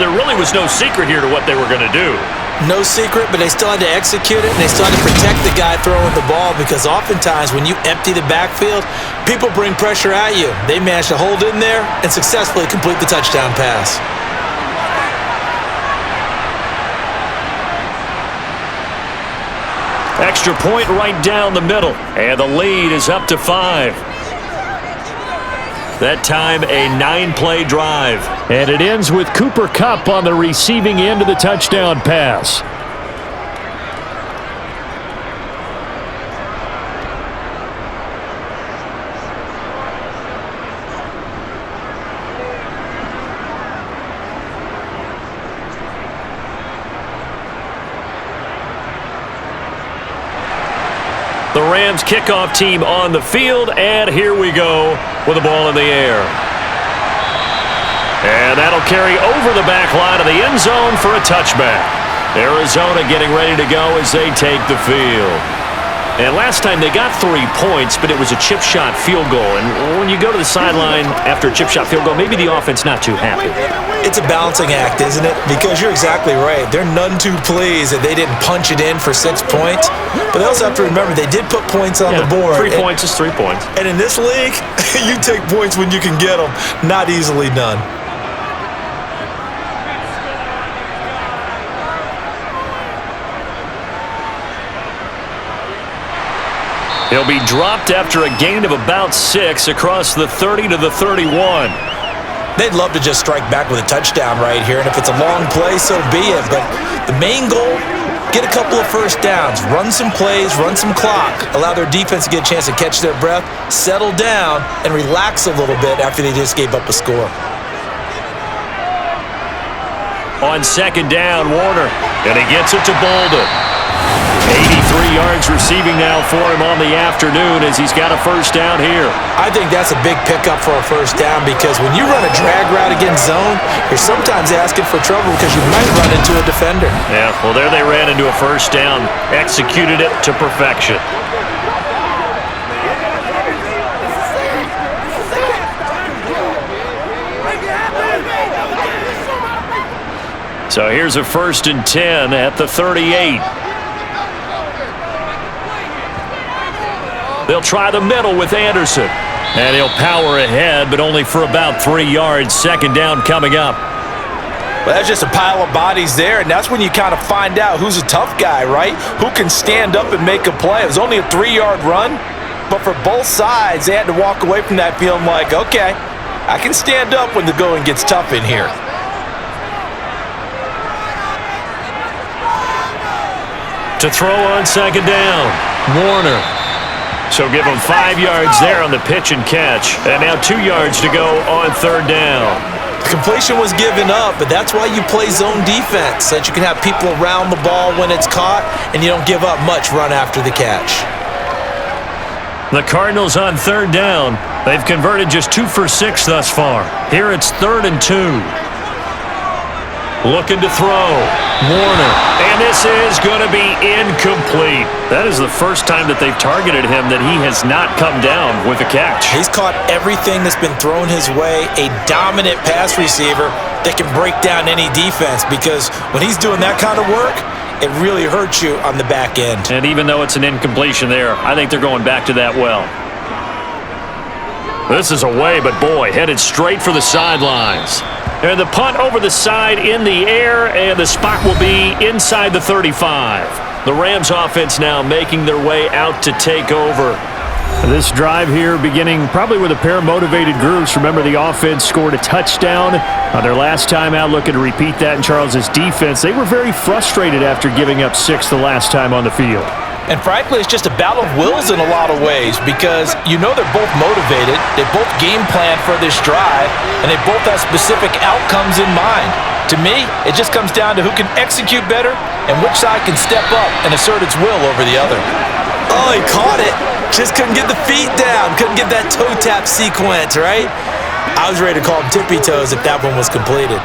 really was no secret here to what they were going to do. No secret, but they still had to execute it, and they still had to protect the guy throwing the ball because oftentimes when you empty the backfield, people bring pressure at you. They managed to hold in there and successfully complete the touchdown pass. Extra point right down the middle, and the lead is up to 5. That time, a 9-play drive. And it ends with Cooper Kupp on the receiving end of the touchdown pass. The Rams kickoff team on the field, and here we go with the ball in the air. And that'll carry over the back line of the end zone for a touchback. Arizona getting ready to go as they take the field. And last time they got 3 points, but it was a chip shot field goal. And when you go to the sideline after a chip shot field goal, maybe the offense not too happy. It's a balancing act, isn't it? Because you're exactly right. They're none too pleased that they didn't punch it in for 6 points. But they also have to remember they did put points on the board. 3 points is 3 points. And in this league, you take points when you can get them. Not easily done. He'll be dropped after a gain of about 6 across the 30 to the 31. They'd love to just strike back with a touchdown right here, and if it's a long play, so be it. But the main goal, get a couple of first downs, run some plays, run some clock, allow their defense to get a chance to catch their breath, settle down, and relax a little bit after they just gave up a score. On 2nd down, Warner, and he gets it to Bolden. 83 3 yards receiving now for him on the afternoon as he's got a first down here. I think that's a big pickup for a first down because when you run a drag route against zone, you're sometimes asking for trouble because you might run into a defender. Yeah, well, there they ran into a first down, executed it to perfection. So here's a 1st and 10 at the 38. They'll try the middle with Anderson. And he'll power ahead, but only for about 3 yards. 2nd down coming up. Well, that's just a pile of bodies there, and that's when you kind of find out who's a tough guy, right? Who can stand up and make a play. It was only a 3-yard run, but for both sides, they had to walk away from that feeling like, okay, I can stand up when the going gets tough in here. To throw on 2nd down, Warner. So give him 5 yards there on the pitch and catch. And now 2 yards to go on 3rd down. Completion was given up, but that's why you play zone defense, so that you can have people around the ball when it's caught, and you don't give up much run after the catch. The Cardinals on 3rd down. They've converted just 2 for 6 thus far. Here it's 3rd and 2. Looking to throw. Warner. And this is going to be incomplete. That is the first time that they've targeted him that he has not come down with a catch. He's caught everything that's been thrown his way. A dominant pass receiver that can break down any defense because when he's doing that kind of work, it really hurts you on the back end. And even though it's an incompletion there, I think they're going back to that well. This is away, but boy, headed straight for the sidelines. And the punt over the side in the air, and the spot will be inside the 35. The Rams offense now making their way out to take over. This drive here beginning probably with a pair of motivated groups. Remember, the offense scored a touchdown on their last time out, looking to repeat that in Charles's defense. They were very frustrated after giving up 6 the last time on the field. And frankly, it's just a battle of wills in a lot of ways because you know they're both motivated, they both game plan for this drive, and they both have specific outcomes in mind. To me, it just comes down to who can execute better and which side can step up and assert its will over the other. Oh, he caught it. Just couldn't get the feet down. Couldn't get that toe tap sequence, right? I was ready to call him tippy toes if that one was completed.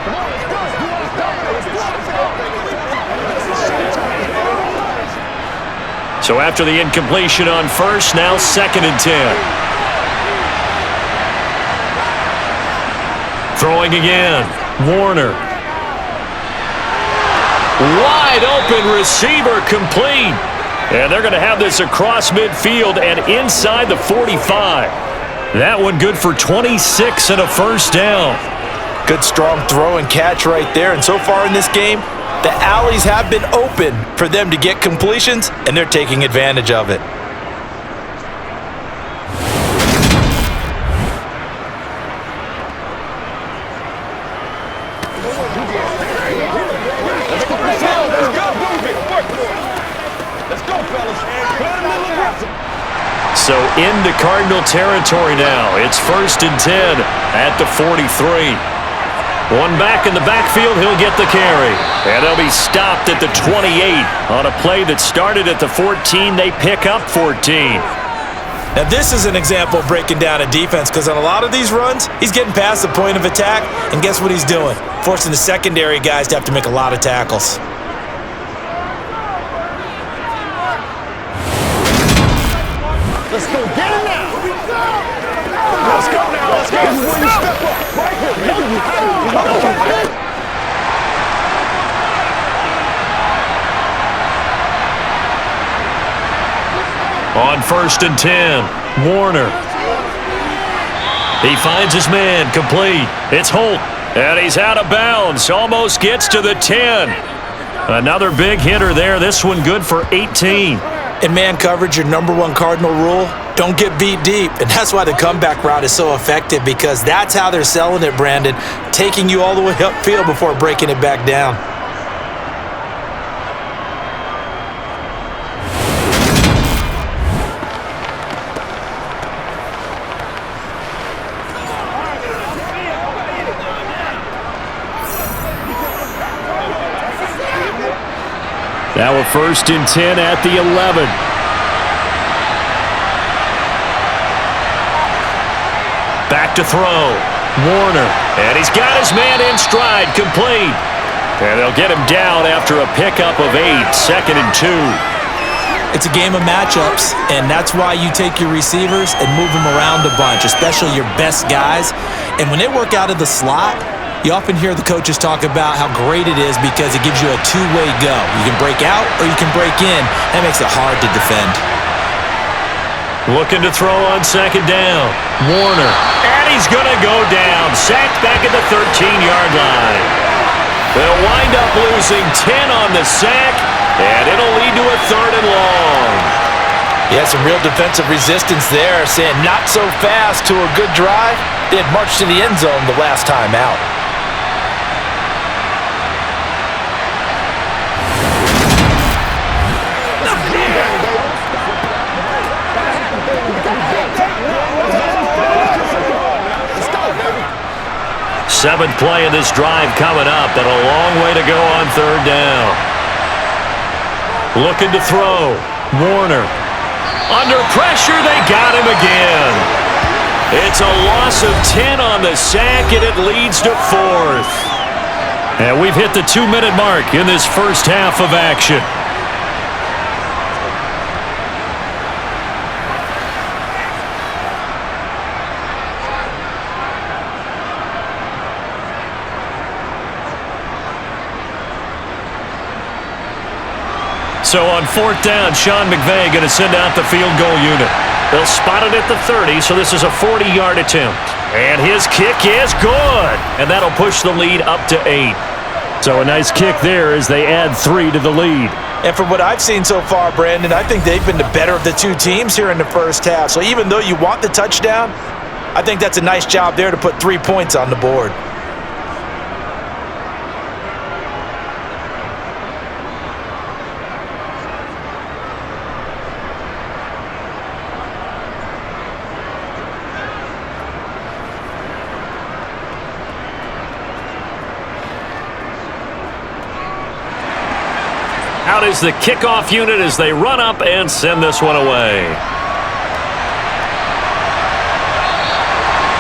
So after the incompletion on 1st, now 2nd and 10. Throwing again. Warner. Wide open receiver complete. And they're going to have this across midfield and inside the 45. That one good for 26 and a first down. Good strong throw and catch right there. And so far in this game, the alleys have been open for them to get completions, and they're taking advantage of it. So into Cardinal territory now. It's 1st and 10 at the 43. One back in the backfield, he'll get the carry. And they'll be stopped at the 28. On a play that started at the 14, they pick up 14. Now this is an example of breaking down a defense because on a lot of these runs, he's getting past the point of attack, and guess what he's doing? Forcing the secondary guys to have to make a lot of tackles. Let's go get it now. Let's go now. Let's go. This is where you step up. Right here. On 1st and 10, Warner. He finds his man, complete. It's Holt, and he's out of bounds. Almost gets to the 10. Another big hitter there. This one good for 18. In man coverage, your #1 Cardinal rule, don't get beat deep. And that's why the comeback route is so effective because that's how they're selling it, Brandon. Taking you all the way upfield before breaking it back down. Now a 1st and 10 at the 11. Back to throw. Warner. And he's got his man in stride. Complete. And they'll get him down after a pickup of 8. 2nd and 2. It's a game of matchups, and that's why you take your receivers and move them around a bunch, especially your best guys. And when they work out of the slot, you often hear the coaches talk about how great it is because it gives you a two-way go. You can break out or you can break in. That makes it hard to defend. Looking to throw on 2nd down. Warner. And he's going to go down. Sacked back at the 13-yard line. They'll wind up losing 10 on the sack, and it'll lead to a 3rd and long. Yeah, some real defensive resistance there, saying not so fast to a good drive. They had marched to the end zone the last time out. Seventh play of this drive coming up, and a long way to go on 3rd down. Looking to throw. Warner. Under pressure, they got him again. It's a loss of 10 on the sack, and it leads to 4th. And we've hit the 2-minute mark in this first half of action. So on 4th down, Sean McVay going to send out the field goal unit. They'll spot it at the 30, so this is a 40-yard attempt. And his kick is good. And that'll push the lead up to 8. So a nice kick there as they add 3 to the lead. And from what I've seen so far, Brandon, I think they've been the better of the two teams here in the first half. So even though you want the touchdown, I think that's a nice job there to put 3 points on the board. Out is the kickoff unit as they run up and send this one away.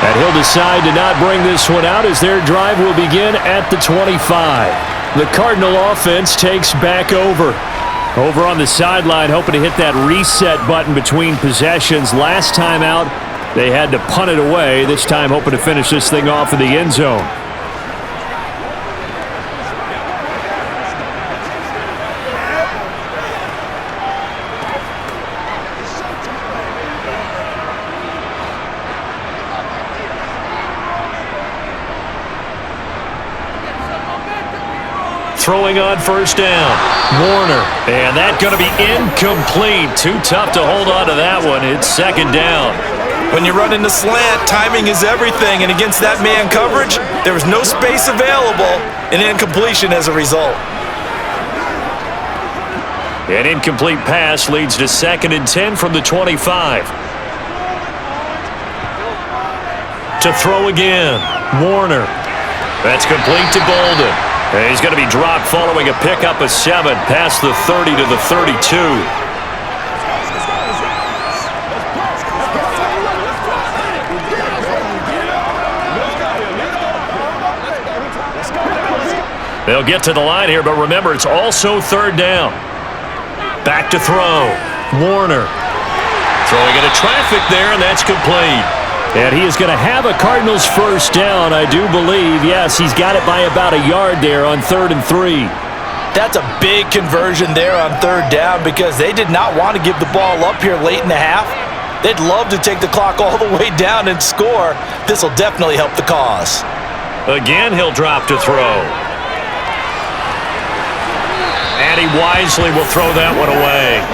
And he'll decide to not bring this one out as their drive will begin at the 25. The Cardinal offense takes back over. Over on the sideline, hoping to hit that reset button between possessions. Last time out, they had to punt it away. This time, hoping to finish this thing off in the end zone. Throwing on 1st down. Warner. And that's going to be incomplete. Too tough to hold on to that one. It's 2nd down. When you're running the slant, timing is everything. And against that man coverage, there was no space available. And incompletion as a result. An incomplete pass leads to 2nd and 10 from the 25. To throw again. Warner. That's complete to Bolden. And he's going to be dropped following a pickup of 7 past the 30 to the 32. They'll get to the line here, but remember, it's also 3rd down. Back to throw. Warner. Throwing into traffic there, and that's complete. And he is going to have a Cardinals 1st down, I do believe. Yes, he's got it by about a yard there on 3rd and 3. That's a big conversion there on 3rd down because they did not want to give the ball up here late in the half. They'd love to take the clock all the way down and score. This will definitely help the cause. Again, he'll drop to throw. And he wisely will throw that one away.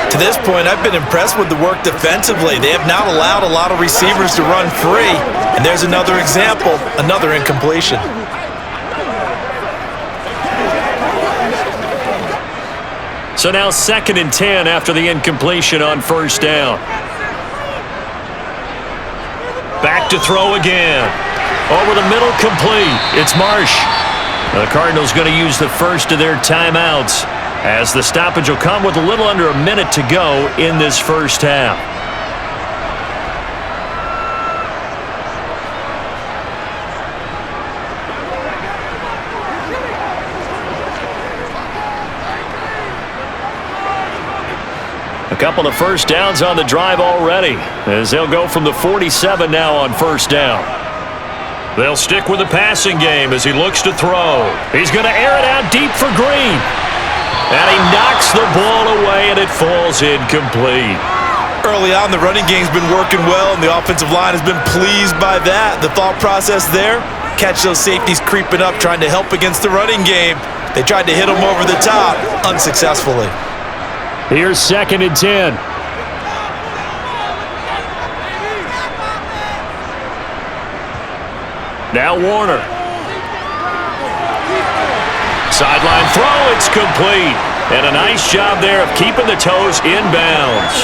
To this point, I've been impressed with the work defensively. They have not allowed a lot of receivers to run free. And there's another example, another incompletion. So now 2nd and 10 after the incompletion on 1st down. Back to throw again. Over the middle, complete. It's Marsh. The Cardinals going to use the first of their timeouts as the stoppage will come with a little under a minute to go in this first half. A couple of first downs on the drive already, as they'll go from the 47 now on first down. They'll stick with the passing game as he looks to throw. He's going to air it out deep for Green. And he knocks the ball away, and it falls incomplete. Early on, the running game's been working well, and the offensive line has been pleased by that. The thought process there, catch those safeties creeping up, trying to help against the running game. They tried to hit him over the top, unsuccessfully. Here's 2nd and 10. Now Warner. Sideline throw, it's complete. And a nice job there of keeping the toes in bounds.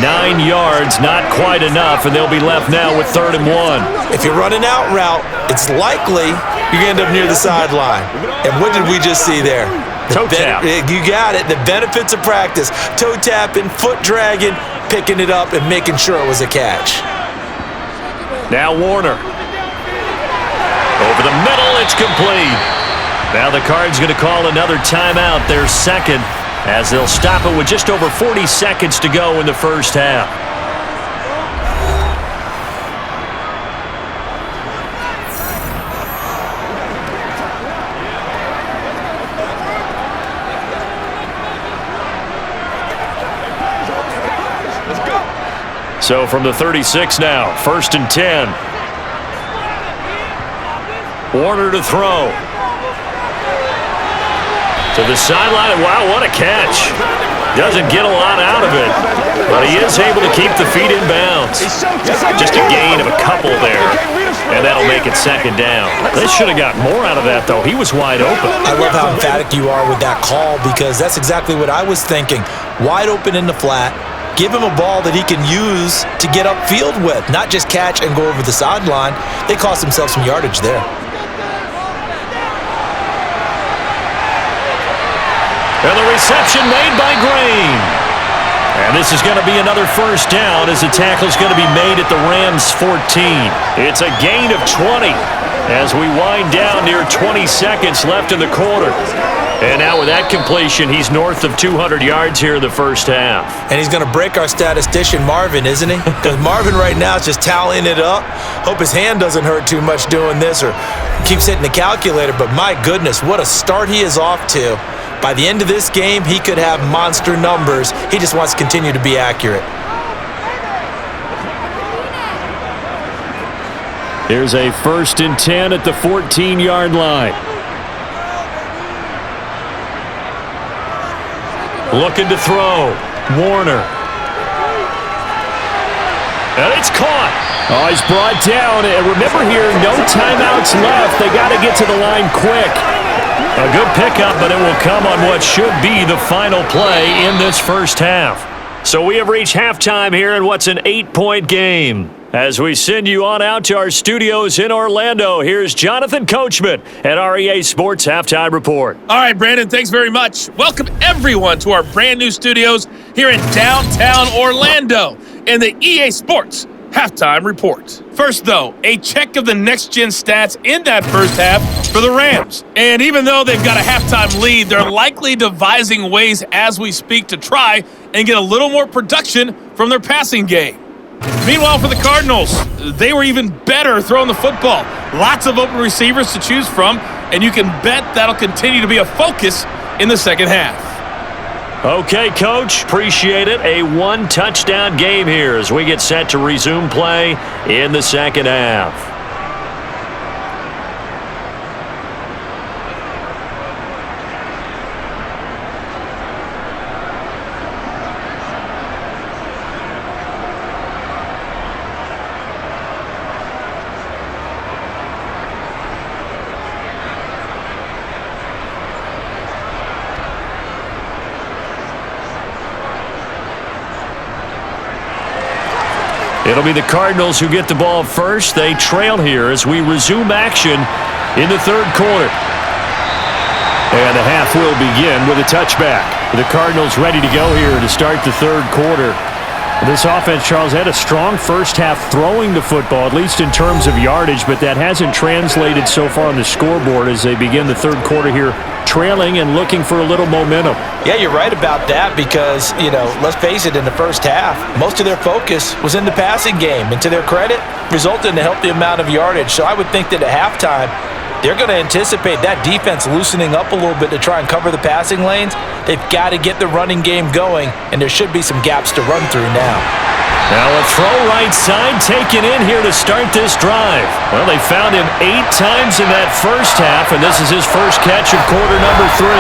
9 yards, not quite enough, and they'll be left now with 3rd and 1. If you run an out route, it's likely you're going to end up near the sideline. And what did we just see there? Toe tap. You got it. The benefits of practice. Toe tapping, foot dragging, picking it up, and making sure it was a catch. Now Warner. Over the middle, it's complete. Now the Cards going to call another timeout, their second, as they'll stop it with just over 40 seconds to go in the first half. So from the 36 now, 1st and 10. Warner to throw. To the sideline. Wow, what a catch. Doesn't get a lot out of it, but he is able to keep the feet in bounds. Just a gain of a couple there, and that'll make it 2nd down. They should have got more out of that, though. He was wide open. I love how emphatic you are with that call, because that's exactly what I was thinking. Wide open in the flat. Give him a ball that he can use to get upfield with, not just catch and go over the sideline. They cost themselves some yardage there. And the reception made by Green. And this is going to be another first down as the tackle's going to be made at the Rams' 14. It's a gain of 20 as we wind down near 20 seconds left in the quarter. And now with that completion, he's north of 200 yards here in the first half. And he's going to break our statistician, Marvin, isn't he? Because Marvin right now is just tallying it up. Hope his hand doesn't hurt too much doing this or keeps hitting the calculator. But my goodness, what a start he is off to. By the end of this game, he could have monster numbers. He just wants to continue to be accurate. Here's a 1st and 10 at the 14-yard line. Looking to throw. Warner. And it's caught. Oh, he's brought down. And remember here, no timeouts left. They got to get to the line quick. A good pickup, but it will come on what should be the final play in this first half. So we have reached halftime here in what's an 8-point game. As we send you on out to our studios in Orlando, here's Jonathan Coachman at our EA Sports Halftime Report. All right, Brandon, thanks very much. Welcome, everyone, to our brand new studios here in downtown Orlando in the EA Sports Halftime Report. First, though, a check of the next-gen stats in that first half for the Rams. And even though they've got a halftime lead, they're likely devising ways as we speak to try and get a little more production from their passing game. Meanwhile, for the Cardinals, they were even better throwing the football. Lots of open receivers to choose from, and you can bet that'll continue to be a focus in the second half. Okay, Coach, appreciate it. A 1-touchdown game here as we get set to resume play in the second half. It'll be the Cardinals who get the ball first. They trail here as we resume action in the third quarter. And the half will begin with a touchback. The Cardinals ready to go here to start the third quarter. This offense, Charles, had a strong first half throwing the football, at least in terms of yardage, but that hasn't translated so far on the scoreboard as they begin the third quarter here, trailing and looking for a little momentum. Yeah, you're right about that because, let's face it, in the first half, most of their focus was in the passing game. And to their credit, resulted in a healthy amount of yardage. So I would think that at halftime, they're going to anticipate that defense loosening up a little bit to try and cover the passing lanes. They've got to get the running game going, and there should be some gaps to run through now. Now a throw right side taken in here to start this drive. Well, they found him 8 times in that first half, and this is his first catch of quarter number 3.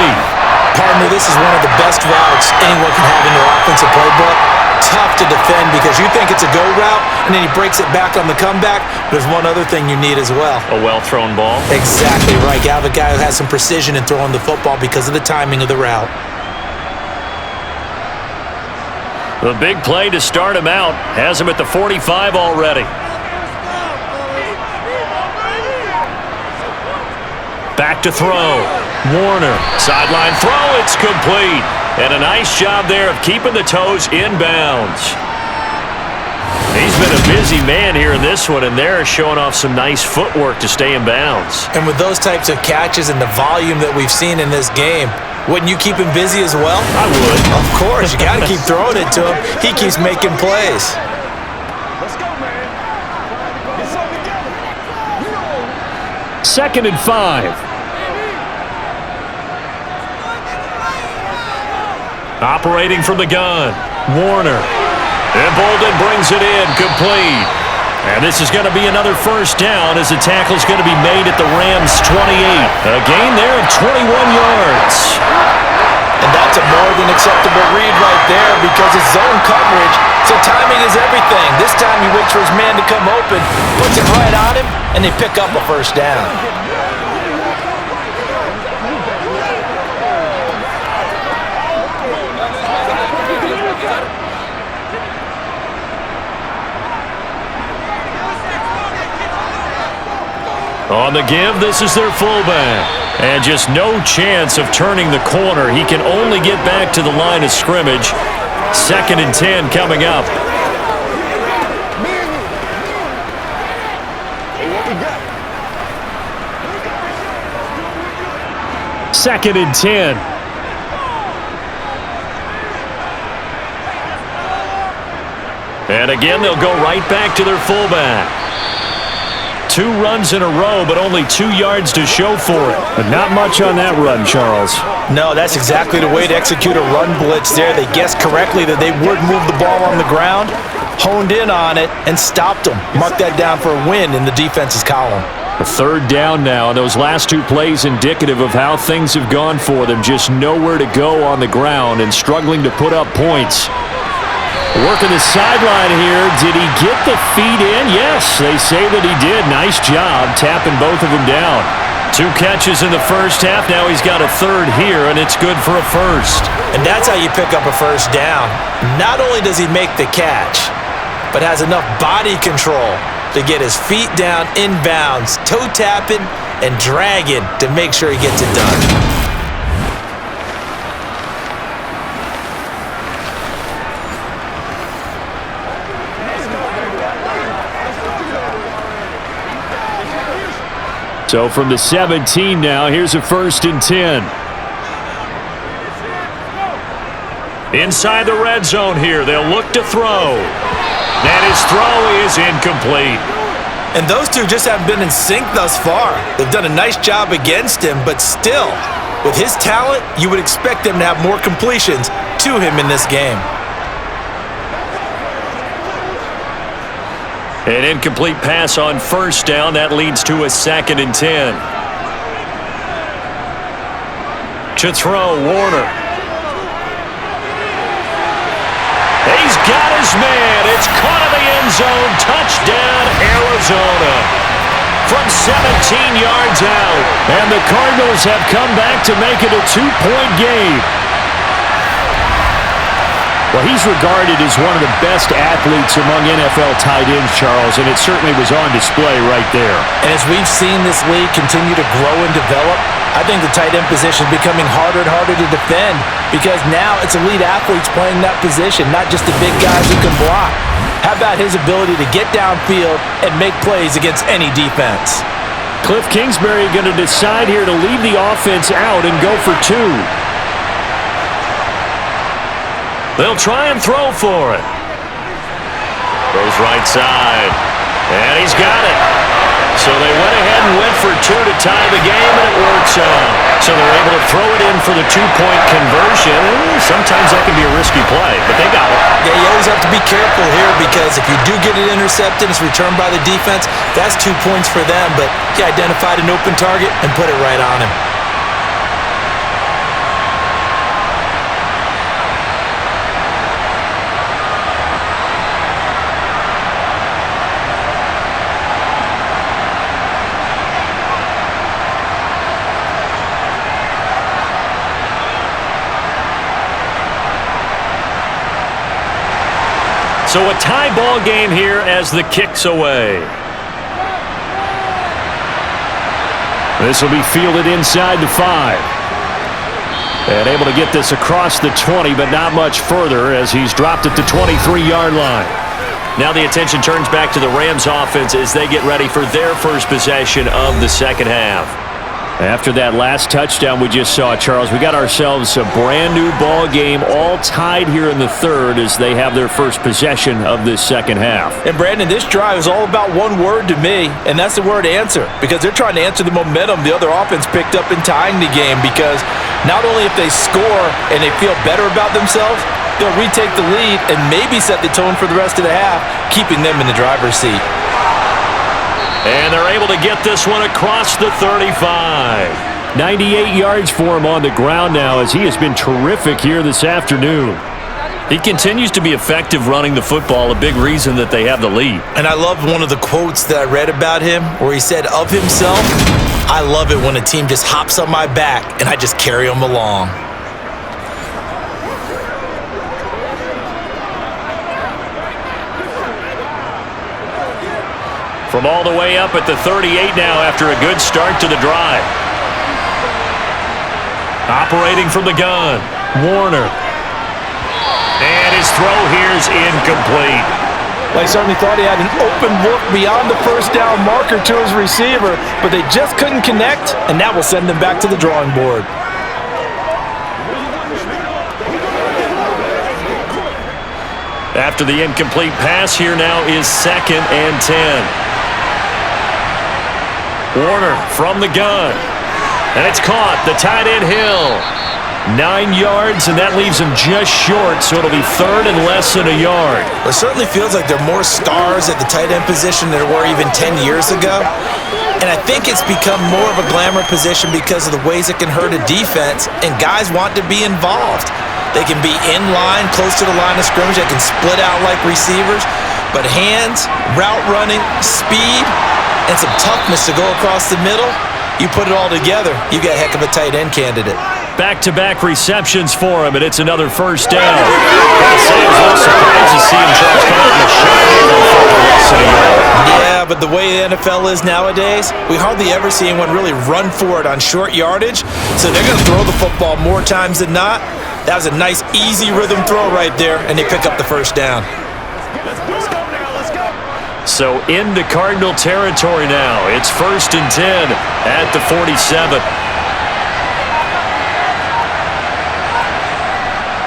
Partner, this is one of the best routes anyone can have in their offensive playbook. Tough to defend because you think it's a go route, and then he breaks it back on the comeback. There's one other thing you need as well. A well-thrown ball. Exactly right. You have a guy who has some precision in throwing the football because of the timing of the route. The big play to start him out has him at the 45 already. Back to throw. Warner. Sideline throw. It's complete. And a nice job there of keeping the toes inbounds. He's been a busy man here in this one, and they're showing off some nice footwork to stay in bounds. And with those types of catches and the volume that we've seen in this game, wouldn't you keep him busy as well? I would. Of course. You got to keep throwing it to him. He keeps making plays. Let's go, man. Get something together. 2nd and 5. Operating from the gun, Warner. And Bolden brings it in, complete. And this is going to be another first down as the tackle's going to be made at the Rams' 28. A gain there of 21 yards. And that's a more than acceptable read right there because it's zone coverage, so timing is everything. This time he waits for his man to come open, puts it right on him, and they pick up a first down. On the give, this is their fullback. And just no chance of turning the corner. He can only get back to the line of scrimmage. 2nd and 10 coming up. Second and 10. And again, they'll go right back to their fullback. 2 runs in a row, but only 2 yards to show for it. But not much on that run, Charles. No, that's exactly the way to execute a run blitz there. They guessed correctly that they would move the ball on the ground, honed in on it, and stopped them. Mark that down for a win in the defense's column. A 3rd down now, and those last 2 plays indicative of how things have gone for them. Just nowhere to go on the ground and struggling to put up points. Working the sideline here. Did he get the feet in? Yes, they say that he did. Nice job tapping both of them down. 2 catches in the first half. Now he's got a 3rd here, and it's good for a first. And that's how you pick up a first down. Not only does he make the catch, but has enough body control to get his feet down inbounds, toe tapping and dragging to make sure he gets it done. So from the 17 now, here's a 1st and 10. Inside the red zone here, they'll look to throw. And his throw is incomplete. And those two just haven't been in sync thus far. They've done a nice job against him, but still, with his talent, you would expect them to have more completions to him in this game. An incomplete pass on 1st down. That leads to a 2nd and 10. To throw, Warner. He's got his man. It's caught in the end zone. Touchdown, Arizona. From 17 yards out. And the Cardinals have come back to make it a 2-point game. Well, he's regarded as one of the best athletes among NFL tight ends, Charles, and it certainly was on display right there. And as we've seen this league continue to grow and develop, I think the tight end position is becoming harder and harder to defend because now it's elite athletes playing that position, not just the big guys who can block. How about his ability to get downfield and make plays against any defense? Cliff Kingsbury going to decide here to leave the offense out and go for two. They'll try and throw for it. Goes right side. And he's got it. So they went ahead and went for two to tie the game, and it works out. So they're able to throw it in for the two-point conversion. Sometimes that can be a risky play, but they got it. Yeah, you always have to be careful here because if you do get it intercepted, it's returned by the defense, that's 2 points for them. But he identified an open target and put it right on him. So a tie ball game here as the kick's away. This will be fielded inside the 5. And able to get this across the 20, but not much further as he's dropped at the 23-yard line. Now the attention turns back to the Rams offense as they get ready for their first possession of the second half. After that last touchdown we just saw, Charles, we got ourselves a brand new ball game, all tied here in the third as they have their first possession of this second half. And Brandon, this drive is all about one word to me, and that's the word answer, because they're trying to answer the momentum the other offense picked up in tying the game, because not only if they score and they feel better about themselves, they'll retake the lead and maybe set the tone for the rest of the half, keeping them in the driver's seat. And they're able to get this one across the 35. 98 yards for him on the ground now as he has been terrific here this afternoon. He continues to be effective running the football, a big reason that they have the lead. And I love one of the quotes that I read about him where he said of himself, "I love it when a team just hops on my back and I just carry them along." From all the way up at the 38 now after a good start to the drive. Operating from the gun, Warner. And his throw here is incomplete. Well, he certainly thought he had an open look beyond the first down marker to his receiver, but they just couldn't connect, and that will send them back to the drawing board. After the incomplete pass, here now is 2nd and 10. Warner from the gun. And it's caught. The tight end Hill. 9 yards, and that leaves him just short, so it'll be 3rd and less than a yard. It certainly feels like there are more stars at the tight end position than there were even 10 years ago. And I think it's become more of a glamour position because of the ways it can hurt a defense, and guys want to be involved. They can be in line, close to the line of scrimmage. They can split out like receivers. But hands, route running, speed, and some toughness to go across the middle, you put it all together, you got a heck of a tight end candidate. Back-to-back receptions for him, and it's another first down. I'll say I was a little surprised to see him drop back in the shot here. Yeah, but the way the NFL is nowadays, we hardly ever see anyone really run for it on short yardage, so they're going to throw the football more times than not. That was a nice, easy rhythm throw right there, and they pick up the first down. Let's go now, let's go. So into Cardinal territory now. It's 1st and 10 at the 47.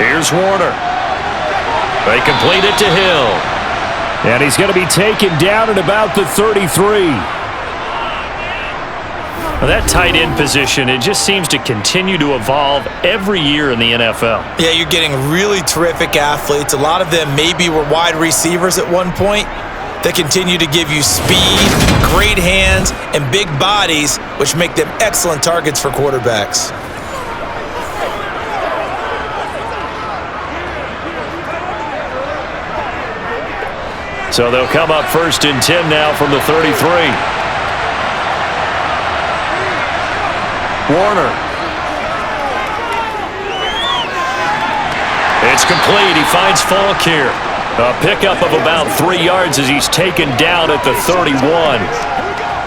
Here's Warner. They complete it to Hill. And he's going to be taken down at about the 33. Well, that tight end position, it just seems to continue to evolve every year in the NFL. Yeah, you're getting really terrific athletes. A lot of them maybe were wide receivers at one point. They continue to give you speed, great hands, and big bodies, which make them excellent targets for quarterbacks. So they'll come up 1st and 10 now from the 33. Warner. It's complete. He finds Falk here. A pickup of about 3 yards as he's taken down at the 31.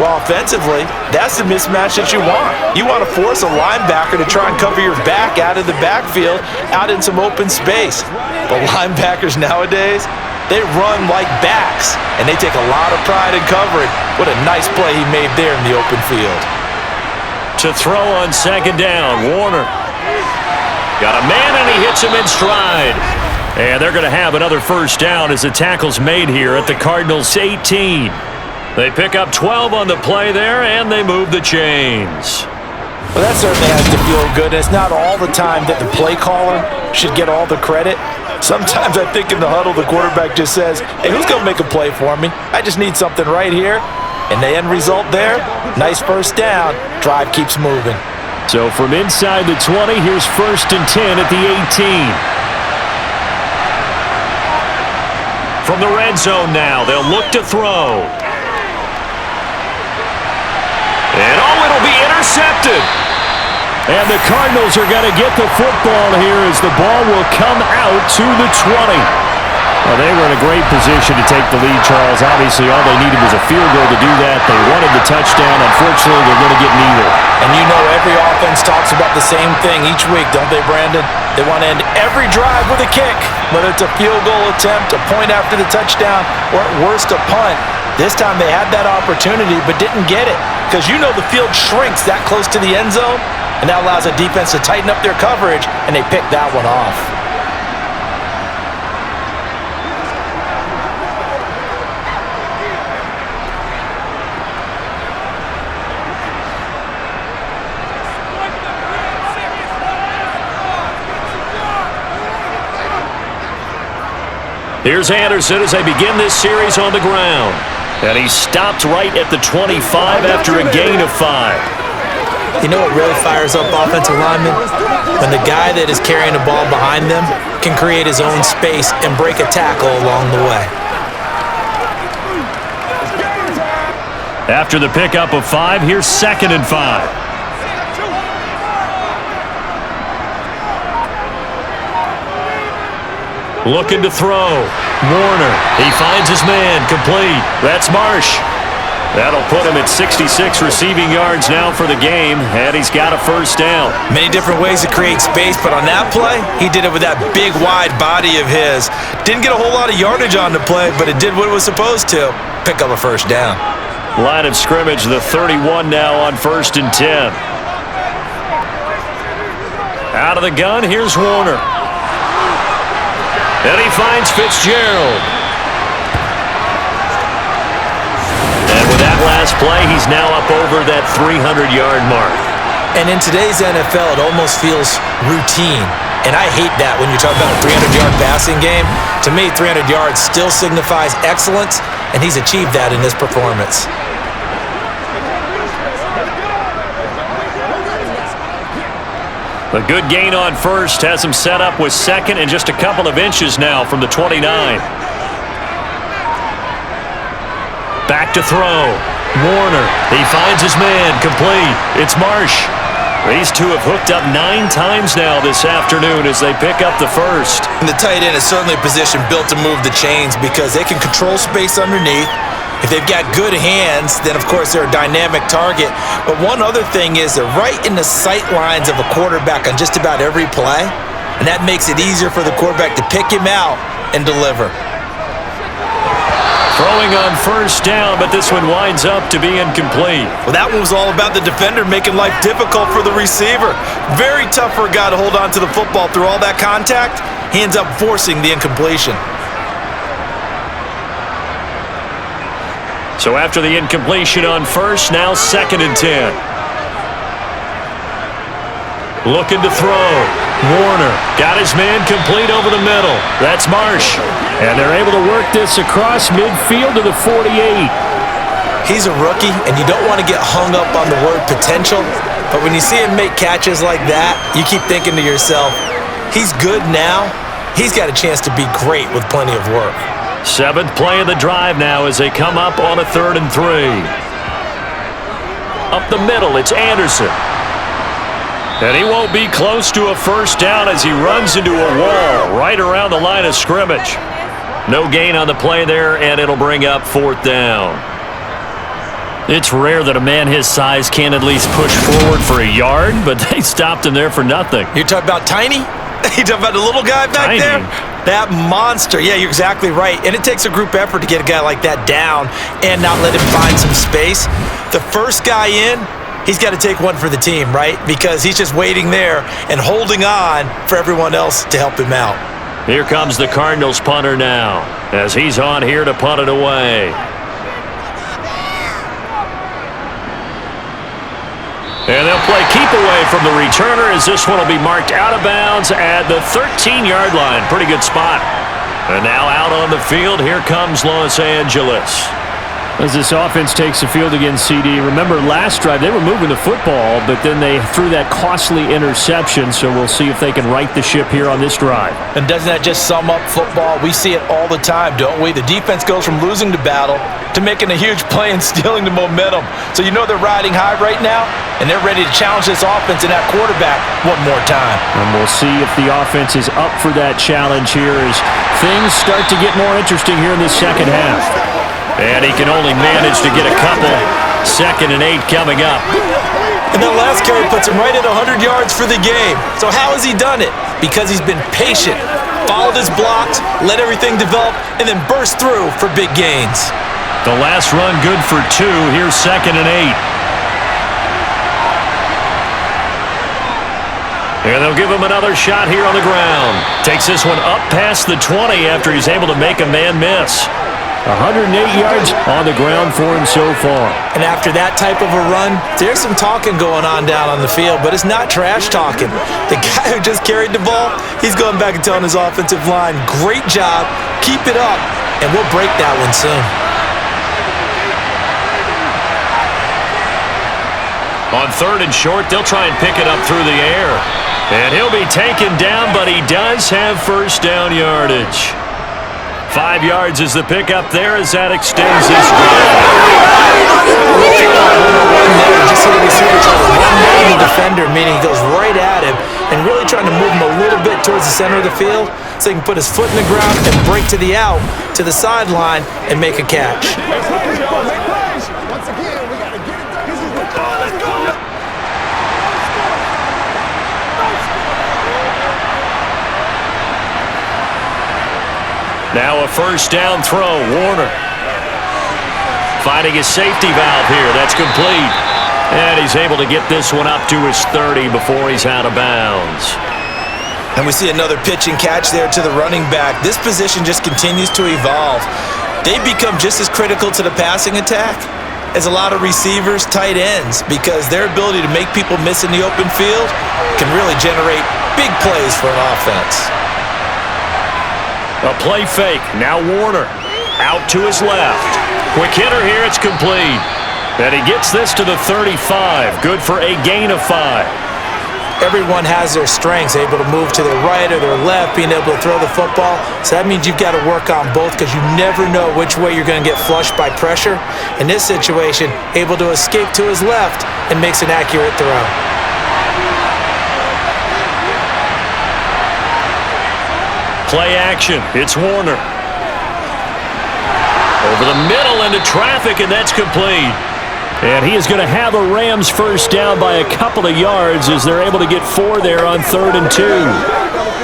Well, offensively, that's the mismatch that you want. You want to force a linebacker to try and cover your back out of the backfield, out in some open space. But linebackers nowadays, they run like backs, and they take a lot of pride in covering. What a nice play he made there in the open field. To throw on second down, Warner. Got a man, and he hits him in stride. And they're going to have another first down as the tackle's made here at the Cardinals' 18. They pick up 12 on the play there, and they move the chains. Well, that certainly has to feel good. It's not all the time that the play caller should get all the credit. Sometimes I think in the huddle, the quarterback just says, hey, who's going to make a play for me? I just need something right here. And the end result there, nice first down. Drive keeps moving. So from inside the 20, here's 1st and 10 at the 18. From the red zone now, they'll look to throw. And it'll be intercepted. And the Cardinals are going to get the football here as the ball will come out to the 20. Well, they were in a great position to take the lead, Charles. Obviously, all they needed was a field goal to do that. They wanted the touchdown. Unfortunately, they're going to get neither. And you know every offense talks about the same thing each week, don't they, Brandon? They want to end every drive with a kick, whether it's a field goal attempt, a point after the touchdown, or at worst a punt. This time they had that opportunity but didn't get it because you know the field shrinks that close to the end zone, and that allows a defense to tighten up their coverage, and they picked that one off. Here's Anderson as they begin this series on the ground. And he stopped right at the 25 after a gain of 5. You know what really fires up offensive linemen? When the guy that is carrying the ball behind them can create his own space and break a tackle along the way. After the pickup of 5, here's 2nd and 5. Looking to throw. Warner. He finds his man. Complete. That's Marsh. That'll put him at 66 receiving yards now for the game, and he's got a first down. Many different ways to create space, but on that play, he did it with that big, wide body of his. Didn't get a whole lot of yardage on the play, but it did what it was supposed to. Pick up a first down. Line of scrimmage, the 31 now on 1st and 10. Out of the gun, here's Warner. And he finds Fitzgerald. And with that last play, he's now up over that 300-yard mark. And in today's NFL, it almost feels routine. And I hate that when you talk about a 300-yard passing game. To me, 300 yards still signifies excellence, and he's achieved that in this performance. A good gain on 1st has him set up with 2nd and just a couple of inches now from the 29. Back to throw. Warner. He finds his man. Complete. It's Marsh. These two have hooked up 9 times now this afternoon as they pick up the first. And the tight end is certainly a position built to move the chains because they can control space underneath. If they've got good hands, then of course they're a dynamic target. But one other thing is they're right in the sight lines of a quarterback on just about every play. And that makes it easier for the quarterback to pick him out and deliver. Throwing on 1st down, but this one winds up to be incomplete. Well, that one was all about the defender making life difficult for the receiver. Very tough for a guy to hold on to the football through all that contact. He ends up forcing the incompletion. So after the incompletion on 1st, now 2nd and 10. Looking to throw. Warner got his man complete over the middle. That's Marsh. And they're able to work this across midfield to the 48. He's a rookie, and you don't want to get hung up on the word potential. But when you see him make catches like that, you keep thinking to yourself, he's good now. He's got a chance to be great with plenty of work. 7th play of the drive now as they come up on a 3rd and 3. Up the middle, it's Anderson. And he won't be close to a first down as he runs into a wall right around the line of scrimmage. No gain on the play there, and it'll bring up 4th down. It's rare that a man his size can at least push forward for a yard, but they stopped him there for nothing. You're talking about Tiny? You talking about the little guy back Tiny. there? That monster. Yeah, you're exactly right. And it takes a group effort to get a guy like that down and not let him find some space. The first guy in, he's got to take one for the team, right? Because he's just waiting there and holding on for everyone else to help him out. Here comes the Cardinals punter now as he's on here to punt it away. And they'll play keep away from the returner as this one will be marked out of bounds at the 13-yard line. Pretty good spot. And now out on the field, here comes Los Angeles. As this offense takes the field against CD, remember last drive they were moving the football, but then they threw that costly interception, so we'll see if they can right the ship here on this drive. And doesn't that just sum up football? We see it all the time, don't we? The defense goes from losing the battle to making a huge play and stealing the momentum. So you know they're riding high right now, and they're ready to challenge this offense and that quarterback one more time. And we'll see if the offense is up for that challenge here as things start to get more interesting here in the second half. And he can only manage to get a couple. 2nd and 8 coming up. And that last carry puts him right at 100 yards for the game. So how has he done it? Because he's been patient, followed his blocks, let everything develop, and then burst through for big gains. The last run good for 2. Here's 2nd and 8. And they'll give him another shot here on the ground. Takes this one up past the 20 after he's able to make a man miss. 108 yards on the ground for him so far. And after that type of a run, there's some talking going on down on the field, but it's not trash talking. The guy who just carried the ball, he's going back and telling his offensive line, great job, keep it up, and we'll break that one soon. On 3rd and short, they'll try and pick it up through the air. And he'll be taken down, but he does have first down yardage. 5 yards is the pickup there as that extends this drive. Just so the receiver tries to run down the defender, meaning he goes right at him and really trying to move him a little bit towards the center of the field so he can put his foot in the ground and break to the out, to the sideline, and make a catch. Now a first down throw, Warner. Finding his safety valve here, that's complete. And he's able to get this one up to his 30 before he's out of bounds. And we see another pitch and catch there to the running back. This position just continues to evolve. They become just as critical to the passing attack as a lot of receivers, tight ends, because their ability to make people miss in the open field can really generate big plays for an offense. A play fake. Now Warner out to his left. Quick hitter here. It's complete. And he gets this to the 35. Good for a gain of 5. Everyone has their strengths, able to move to their right or their left, being able to throw the football. So that means you've got to work on both because you never know which way you're going to get flushed by pressure. In this situation, able to escape to his left and makes an accurate throw. Play action. It's Warner. Over the middle into traffic, and that's complete. And he is going to have a Rams first down by a couple of yards as they're able to get 4 there on 3rd and 2.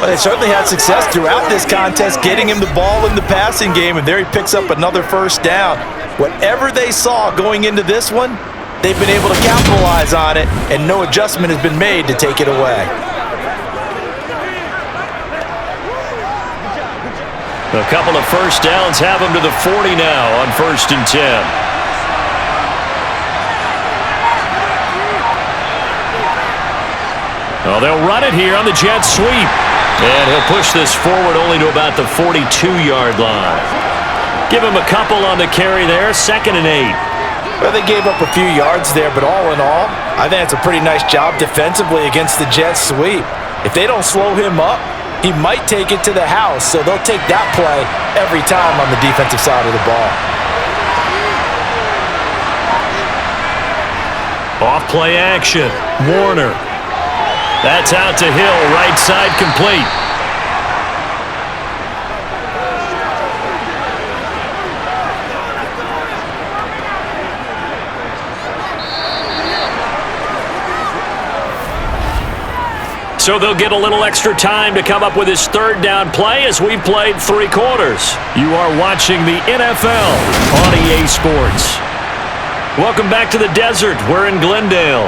Well, they certainly had success throughout this contest, getting him the ball in the passing game, and there he picks up another first down. Whatever they saw going into this one, they've been able to capitalize on it, and no adjustment has been made to take it away. A couple of first downs have him to the 40 now on 1st and 10. Well, they'll run it here on the jet sweep. And he'll push this forward only to about the 42-yard line. Give him a couple on the carry there, 2nd and 8. Well, they gave up a few yards there, but all in all, I think it's a pretty nice job defensively against the jet sweep. If they don't slow him up, he might take it to the house, so they'll take that play every time on the defensive side of the ball. Off play action, Warner. That's out to Hill, right side complete. So they'll get a little extra time to come up with his third down play as we played 3 quarters. You are watching the NFL on EA Sports. Welcome back to the desert. We're in Glendale.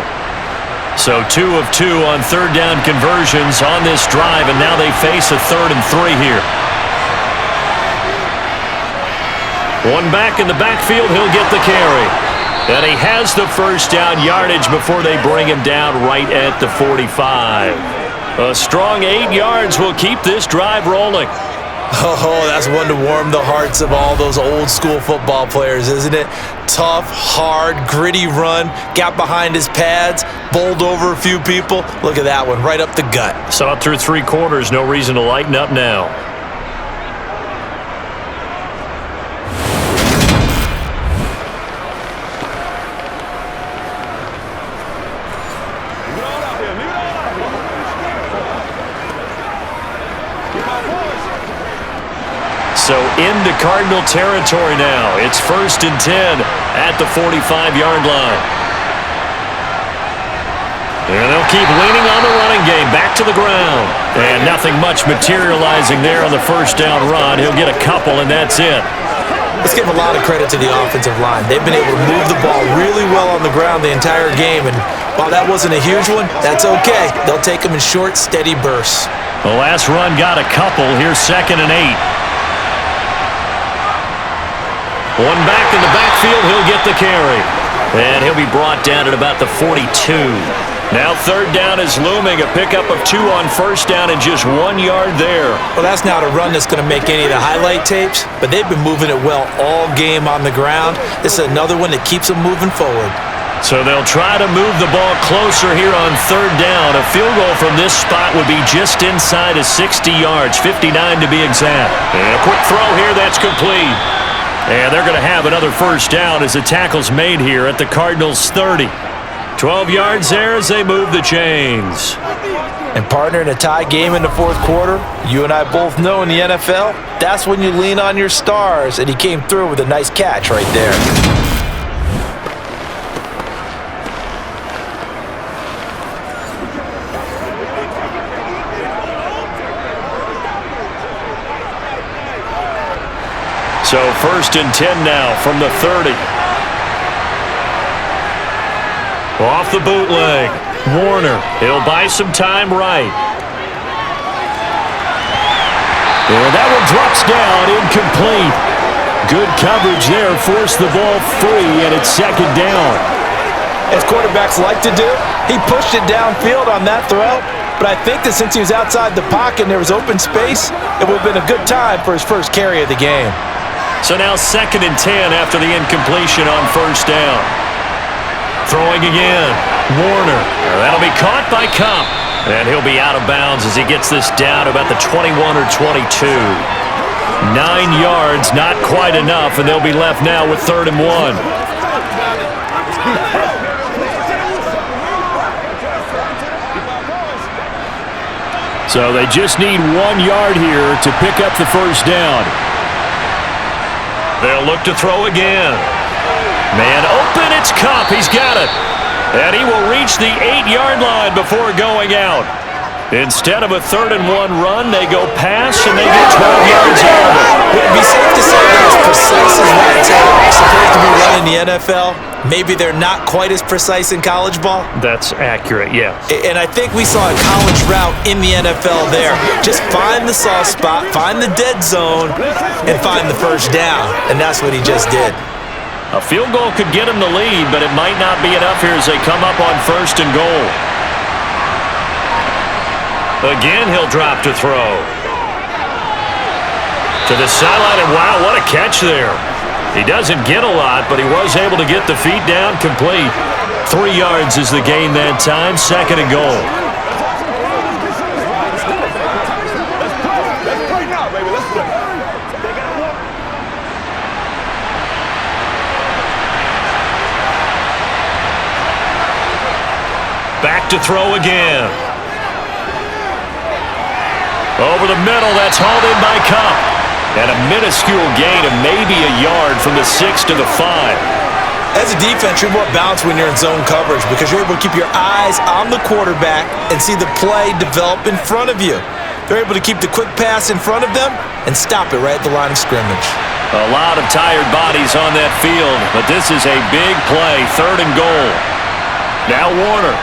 So 2 of 2 on third down conversions on this drive, and now they face a 3rd and 3 here. One back in the backfield, he'll get the carry. And he has the first down yardage before they bring him down right at the 45. A strong 8 yards will keep this drive rolling. Oh, that's one to warm the hearts of all those old school football players, isn't it? Tough, hard, gritty run, got behind his pads, bowled over a few people. Look at that one, right up the gut. Saw it through 3 quarters, no reason to lighten up now. So into Cardinal territory now. It's 1st and 10 at the 45-yard line. And they'll keep leaning on the running game. Back to the ground. And nothing much materializing there on the first down run. He'll get a couple, and that's it. Let's give a lot of credit to the offensive line. They've been able to move the ball really well on the ground the entire game. And while that wasn't a huge one, that's okay. They'll take them in short, steady bursts. The last run got a couple. Here's 2nd and 8. One back in the backfield, he'll get the carry. And he'll be brought down at about the 42. Now 3rd down is looming, a pickup of 2 on 1st down and just 1 yard there. Well, that's not a run that's going to make any of the highlight tapes, but they've been moving it well all game on the ground. This is another one that keeps them moving forward. So they'll try to move the ball closer here on 3rd down. A field goal from this spot would be just inside of 60 yards, 59 to be exact. And a quick throw here, that's complete. And they're going to have another first down as the tackle's made here at the Cardinals' 30. 12 yards there as they move the chains. And partner, in a tie game in the 4th quarter, you and I both know in the NFL, that's when you lean on your stars, and he came through with a nice catch right there. So 1st and 10 now from the 30. Off the bootleg. Warner, he'll buy some time right. And that one drops down, incomplete. Good coverage there, forced the ball free, and it's 2nd down. As quarterbacks like to do, he pushed it downfield on that throw, but I think that since he was outside the pocket and there was open space, it would have been a good time for his first carry of the game. So now 2nd and 10 after the incompletion on 1st down. Throwing again. Warner. That'll be caught by Cup. And he'll be out of bounds as he gets this down about the 21 or 22. 9 yards, not quite enough, and they'll be left now with 3rd and 1. So they just need 1 yard here to pick up the first down. They'll look to throw again. Man open, it's Cup. He's got it. And he will reach the 8-yard line before going out. Instead of a 3rd and 1 run, they go pass, and they get 12 yards out of it. Would it be safe to say that as precise as routes are supposed to be run in the NFL, maybe they're not quite as precise in college ball? That's accurate, yeah. And I think we saw a college route in the NFL there. Just find the soft spot, find the dead zone, and find the first down. And that's what he just did. A field goal could get him the lead, but it might not be enough here as they come up on 1st and goal. Again, he'll drop to throw. To the sideline, and wow, what a catch there. He doesn't get a lot, but he was able to get the feet down complete. 3 yards is the gain that time, 2nd and goal. Back to throw again. Over the middle, that's hauled in by Cup. And a minuscule gain of maybe a yard from the 6 to the 5. As a defense, you're more balanced when you're in zone coverage because you're able to keep your eyes on the quarterback and see the play develop in front of you. They're able to keep the quick pass in front of them and stop it right at the line of scrimmage. A lot of tired bodies on that field, but this is a big play, 3rd and goal. Now Warner.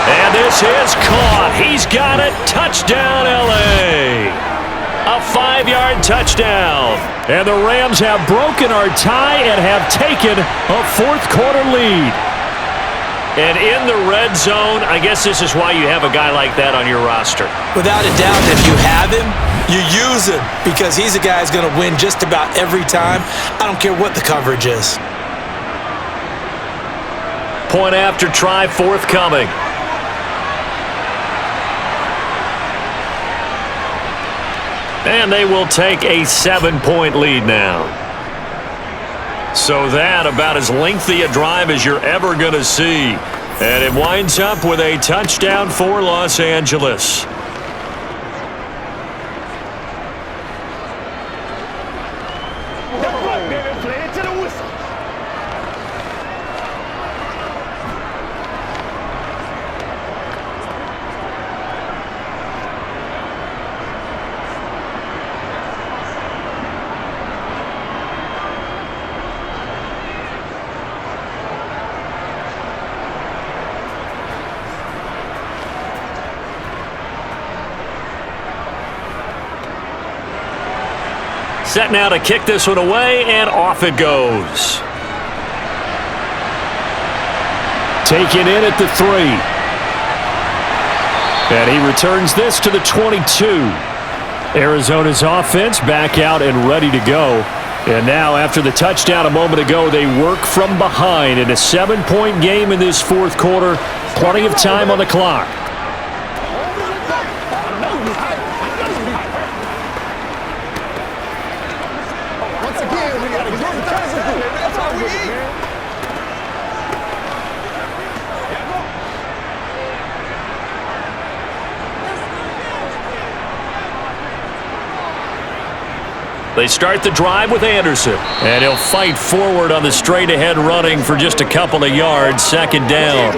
And this is caught. He's got it. Touchdown, L.A. A 5-yard touchdown. And the Rams have broken our tie and have taken a 4th quarter lead. And in the red zone, I guess this is why you have a guy like that on your roster. Without a doubt, if you have him, you use him because he's a guy who's going to win just about every time. I don't care what the coverage is. Point after try forthcoming. And they will take a 7-point lead now. So that about as lengthy a drive as you're ever going to see. And it winds up with a touchdown for Los Angeles. Set now to kick this one away, and off it goes. Taken in at the 3. And he returns this to the 22. Arizona's offense back out and ready to go. And now, after the touchdown a moment ago, they work from behind in a 7-point game in this 4th quarter. Plenty of time on the clock. They start the drive with Anderson, and he'll fight forward on the straight-ahead running for just a couple of yards, 2nd down.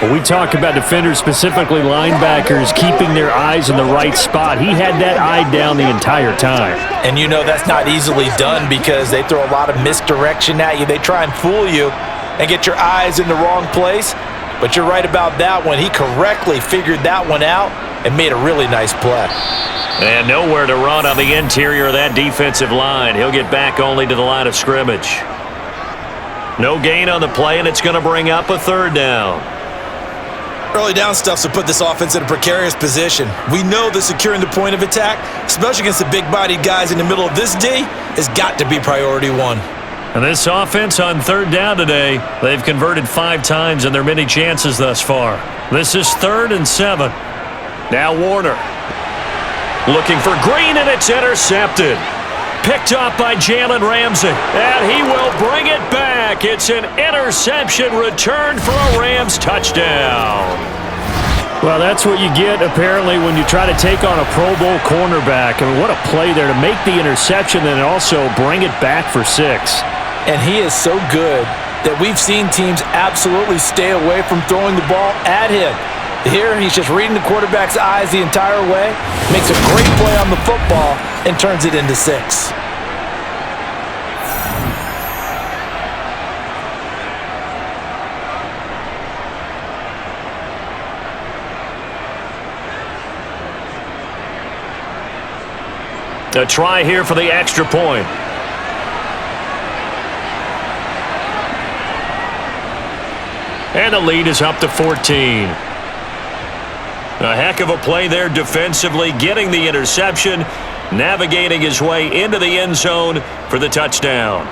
When we talk about defenders, specifically linebackers, keeping their eyes in the right spot, he had that eye down the entire time. And you know that's not easily done because they throw a lot of misdirection at you. They try and fool you and get your eyes in the wrong place. But you're right about that one. He correctly figured that one out and made a really nice play. And nowhere to run on the interior of that defensive line. He'll get back only to the line of scrimmage. No gain on the play, and it's going to bring up a 3rd down. Early down stuff's to put this offense in a precarious position. We know that securing the point of attack, especially against the big-bodied guys in the middle of this D, has got to be priority 1. And this offense on 3rd down today, they've converted 5 times in their many chances thus far. This is 3rd and 7. Now Warner. Looking for Green, and it's intercepted. Picked up by Jalen Ramsey, and he will bring it back. It's an interception returned for a Rams touchdown. Well, that's what you get, apparently, when you try to take on a Pro Bowl cornerback. I mean, what a play there to make the interception and also bring it back for 6. And he is so good that we've seen teams absolutely stay away from throwing the ball at him. Here, he's just reading the quarterback's eyes the entire way, makes a great play on the football, and turns it into 6. A try here for the extra point. And the lead is up to 14. A heck of a play there defensively, getting the interception, navigating his way into the end zone for the touchdown.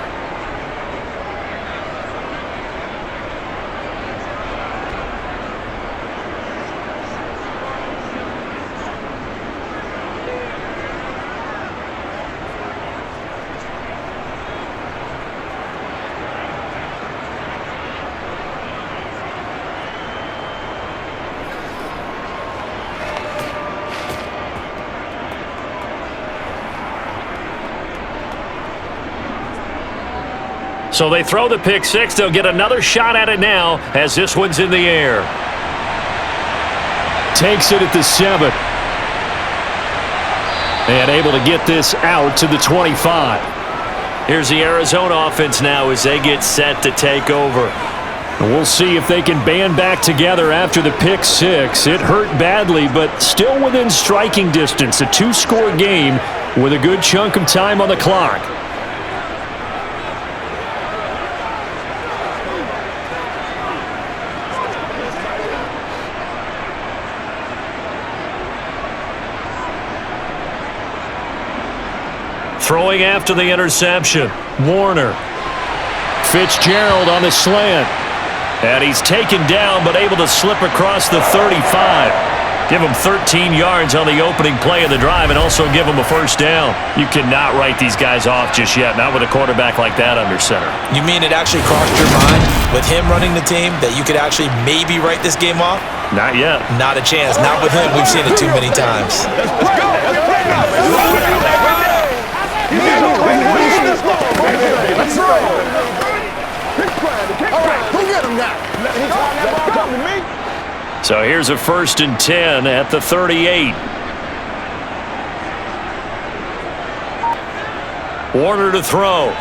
So they throw the pick six. They'll get another shot at it now as this one's in the air. Takes it at the 7. And able to get this out to the 25. Here's the Arizona offense now as they get set to take over. And we'll see if they can band back together after the pick six. It hurt badly, but still within striking distance. A 2-score game with a good chunk of time on the clock. Throwing after the interception. Warner. Fitzgerald on the slant. And he's taken down but able to slip across the 35. Give him 13 yards on the opening play of the drive and also give him a first down. You cannot write these guys off just yet, not with a quarterback like that under center. You mean it actually crossed your mind with him running the team that you could actually maybe write this game off? Not yet. Not a chance. Not with him. We've seen it too many times. Let's roll. All right, go get him now. He's come to me. So here's a 1st and 10 at the 38. Warner to throw.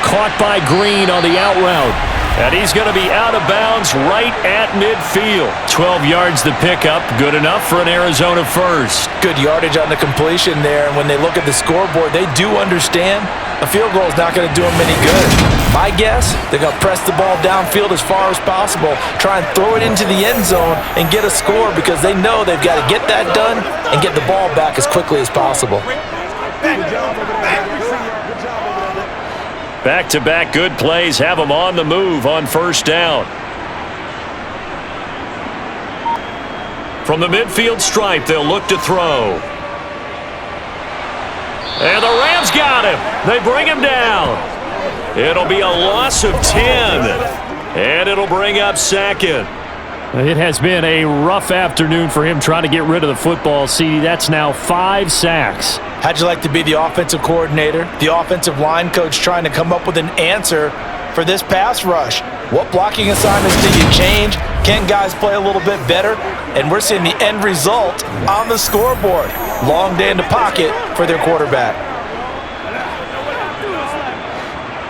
Caught by Green on the out route. And he's going to be out of bounds right at midfield. 12 yards the pickup. Good enough for an Arizona first. Good yardage on the completion there. And when they look at the scoreboard, they do understand a field goal is not going to do them any good. My guess, they're going to press the ball downfield as far as possible, try and throw it into the end zone and get a score because they know they've got to get that done and get the ball back as quickly as possible. Back-to-back good plays have them on the move on first down. From the midfield stripe, they'll look to throw. And the Rams got him. They bring him down. It'll be a loss of 10. And it'll bring up second. It has been a rough afternoon for him trying to get rid of the football. CD, that's now 5 sacks. How'd you like to be the offensive coordinator, the offensive line coach trying to come up with an answer for this pass rush? What blocking assignments do you change? Can guys play a little bit better? And we're seeing the end result on the scoreboard. Long day in the pocket for their quarterback.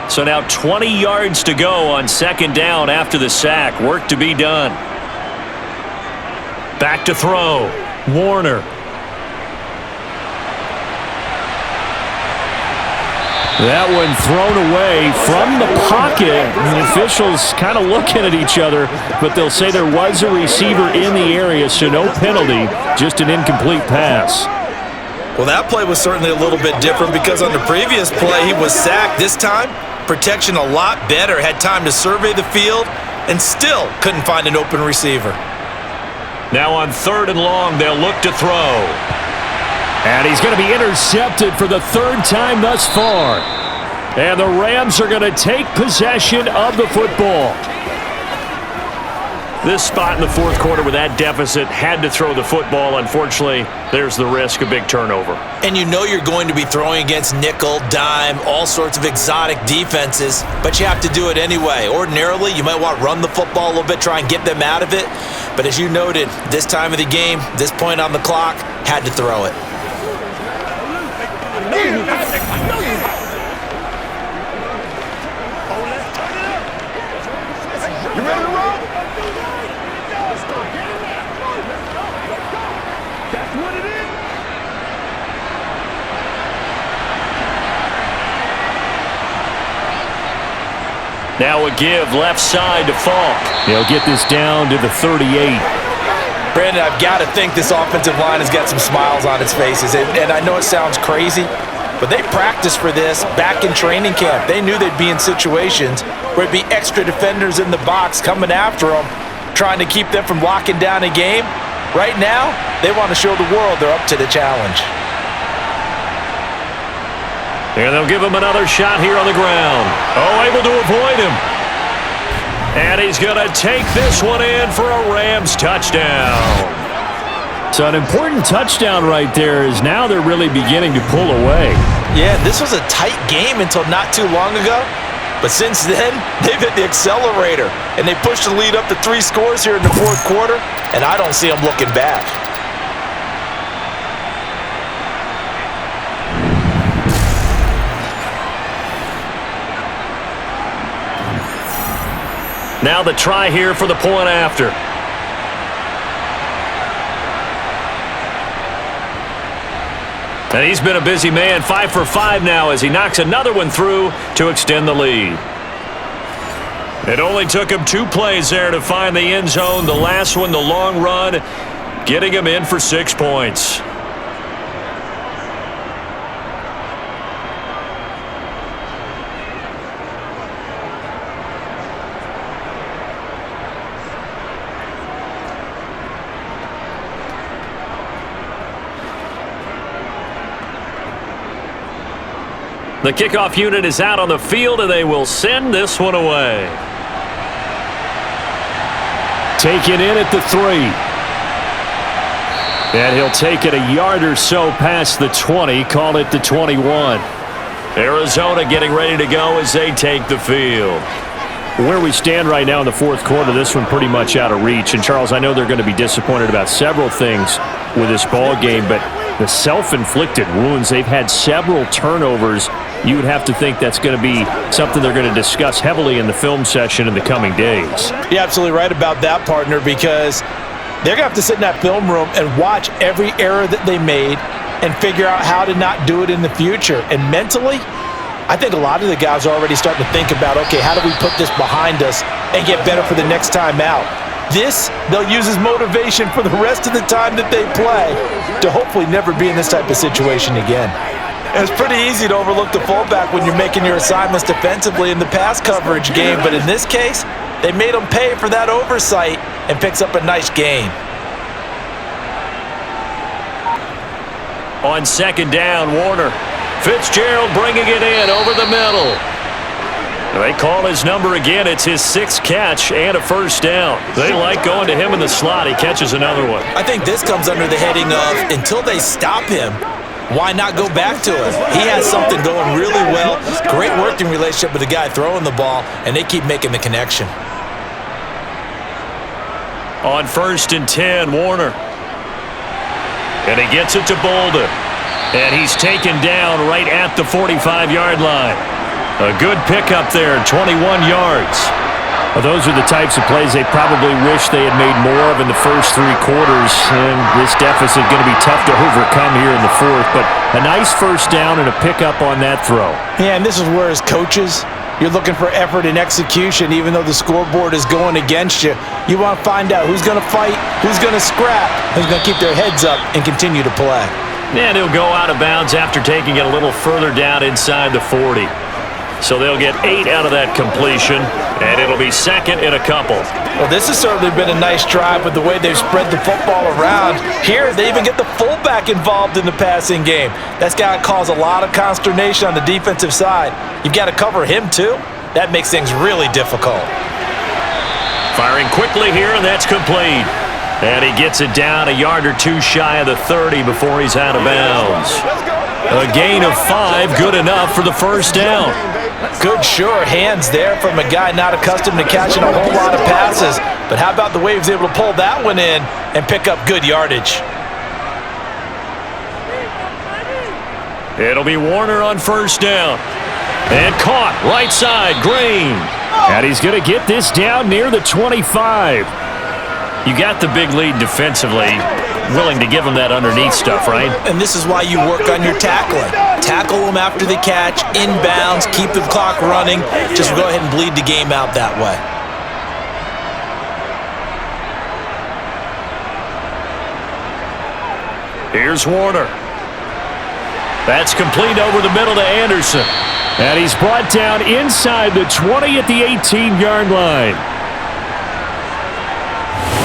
So now 20 yards to go on second down after the sack. Work to be done. Back to throw. Warner. That one thrown away from the pocket. The officials kind of looking at each other, but they'll say there was a receiver in the area, so no penalty, just an incomplete pass. Well, that play was certainly a little bit different because on the previous play, he was sacked. This time, protection a lot better. Had time to survey the field and still couldn't find an open receiver. Now on 3rd and long, they'll look to throw. And he's going to be intercepted for the 3rd time thus far. And the Rams are going to take possession of the football. This spot in the 4th quarter with that deficit, had to throw the football. Unfortunately, there's the risk of big turnover. And you know you're going to be throwing against nickel, dime, all sorts of exotic defenses, but you have to do it anyway. Ordinarily, you might want to run the football a little bit, try and get them out of it. But as you noted, this time of the game, this point on the clock, had to throw it. You ready to roll? That's what it is. Now a give left side to Falk. He'll get this down to the 38. Brandon, I've got to think this offensive line has got some smiles on its faces. And I know it sounds crazy, but they practiced for this back in training camp. They knew they'd be in situations where it'd be extra defenders in the box coming after them, trying to keep them from locking down a game. Right now, they want to show the world they're up to the challenge. And they'll give him another shot here on the ground. Oh, able to avoid him. And he's going to take this one in for a Rams touchdown. So an important touchdown right there is now they're really beginning to pull away. Yeah, this was a tight game until not too long ago. But since then, they've hit the accelerator, and they pushed the lead up to 3 scores here in the fourth quarter, and I don't see them looking back. Now the try here for the point after. And he's been a busy man, 5 for 5 now as he knocks another one through to extend the lead. It only took him 2 plays there to find the end zone. The last one, the long run, getting him in for 6 points. The kickoff unit is out on the field, and they will send this one away. Taken in at the 3. And he'll take it a yard or so past the 20, call it the 21. Arizona getting ready to go as they take the field. Where we stand right now in the fourth quarter, this one pretty much out of reach. And, Charles, I know they're going to be disappointed about several things with this ball game, but the self-inflicted wounds, they've had several turnovers. You would have to think that's going to be something they're going to discuss heavily in the film session in the coming days. You're absolutely right about that, partner, because they're going to have to sit in that film room and watch every error that they made and figure out how to not do it in the future. And mentally, I think a lot of the guys are already starting to think about, okay, how do we put this behind us and get better for the next time out? This, they'll use as motivation for the rest of the time that they play to hopefully never be in this type of situation again. And it's pretty easy to overlook the fullback when you're making your assignments defensively in the pass coverage game, but in this case, they made him pay for that oversight and picks up a nice gain. On second down, Warner. Fitzgerald bringing it in over the middle. They call his number again. It's his 6th catch and a first down. They like going to him in the slot. He catches another one. I think this comes under the heading of, until they stop him, why not go back to him? He has something going really well. Great working relationship with the guy throwing the ball, and they keep making the connection. On 1st and 10, Warner. And he gets it to Bolden. And he's taken down right at the 45-yard line. A good pickup there, 21 yards. Well, those are the types of plays they probably wish they had made more of in the first 3 quarters. And this deficit going to be tough to overcome here in the fourth. But a nice first down and a pickup on that throw. Yeah, and this is where, as coaches, you're looking for effort and execution. Even though the scoreboard is going against you, you want to find out who's going to fight, who's going to scrap, who's going to keep their heads up and continue to play. And he'll go out of bounds after taking it a little further down inside the 40. So they'll get 8 out of that completion, and it'll be 2nd and a couple. Well, this has certainly been a nice drive with the way they've spread the football around. Here, they even get the fullback involved in the passing game. That's got to cause a lot of consternation on the defensive side. You've got to cover him, too. That makes things really difficult. Firing quickly here, and that's complete. And he gets it down a yard or 2 shy of the 30 before he's out of bounds. A gain of 5, good enough for the first down. Good, sure hands there from a guy not accustomed to catching a whole lot of passes. But how about the way he was able to pull that one in and pick up good yardage? It'll be Warner on first down. And caught, right side, Green. And he's going to get this down near the 25. You got the big lead defensively, willing to give them that underneath stuff, right? And this is why you work on your tackling. Tackle them after the catch, inbounds, keep the clock running. Just go ahead and bleed the game out that way. Here's Warner. That's complete over the middle to Anderson. And he's brought down inside the 20 at the 18-yard line.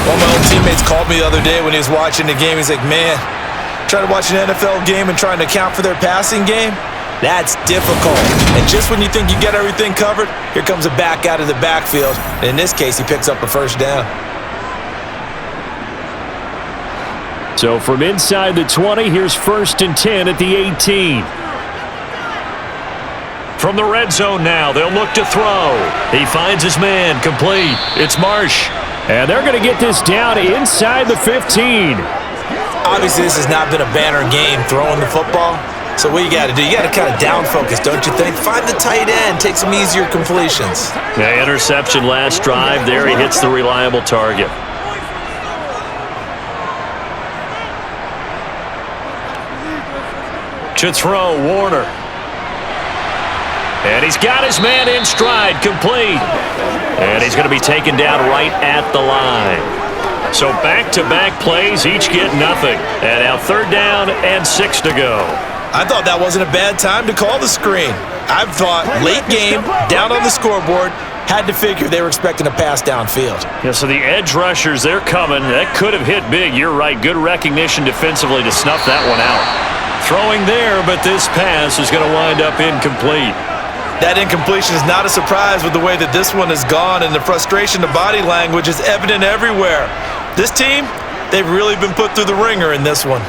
One of my old teammates called me the other day when he was watching the game. He's like, man, trying to watch an NFL game and trying to account for their passing game, that's difficult. And just when you think you get everything covered, here comes a back out of the backfield. And in this case, he picks up a first down. So from inside the 20, here's 1st and 10 at the 18. From the red zone now, they'll look to throw. He finds his man, complete. It's Marsh. And they're going to get this down inside the 15. Obviously, this has not been a banner game throwing the football. So what you got to do, you got to kind of down focus, don't you think? Find the tight end, take some easier completions. Yeah, interception last drive. There he hits the reliable target. To throw, Warner. And he's got his man in stride, complete. And he's going to be taken down right at the line. So back-to-back plays, each get nothing. And now 3rd down and 6 to go. I thought that wasn't a bad time to call the screen. I thought late game, down on the scoreboard, had to figure they were expecting a pass downfield. Yeah, so the edge rushers, they're coming. That could have hit big. You're right. Good recognition defensively to snuff that one out. Throwing there, but this pass is going to wind up incomplete. That incompletion is not a surprise with the way that this one has gone, and the frustration, the body language is evident everywhere. This team, they've really been put through the ringer in this one.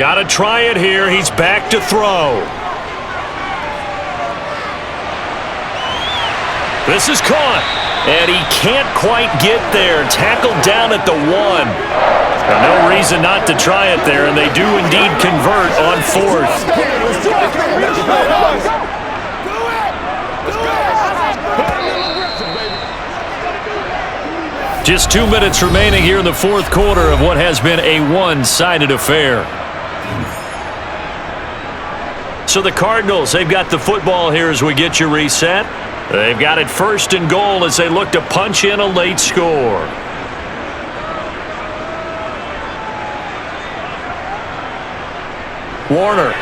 Got to try it here. He's back to throw. This is caught. And he can't quite get there. Tackled down at the 1. No reason not to try it there, and they do indeed convert on 4th. Just 2 minutes remaining here in the 4th quarter of what has been a one-sided affair. So the Cardinals, they've got the football here as we get you reset. They've got it 1st and goal as they look to punch in a late score. Warner.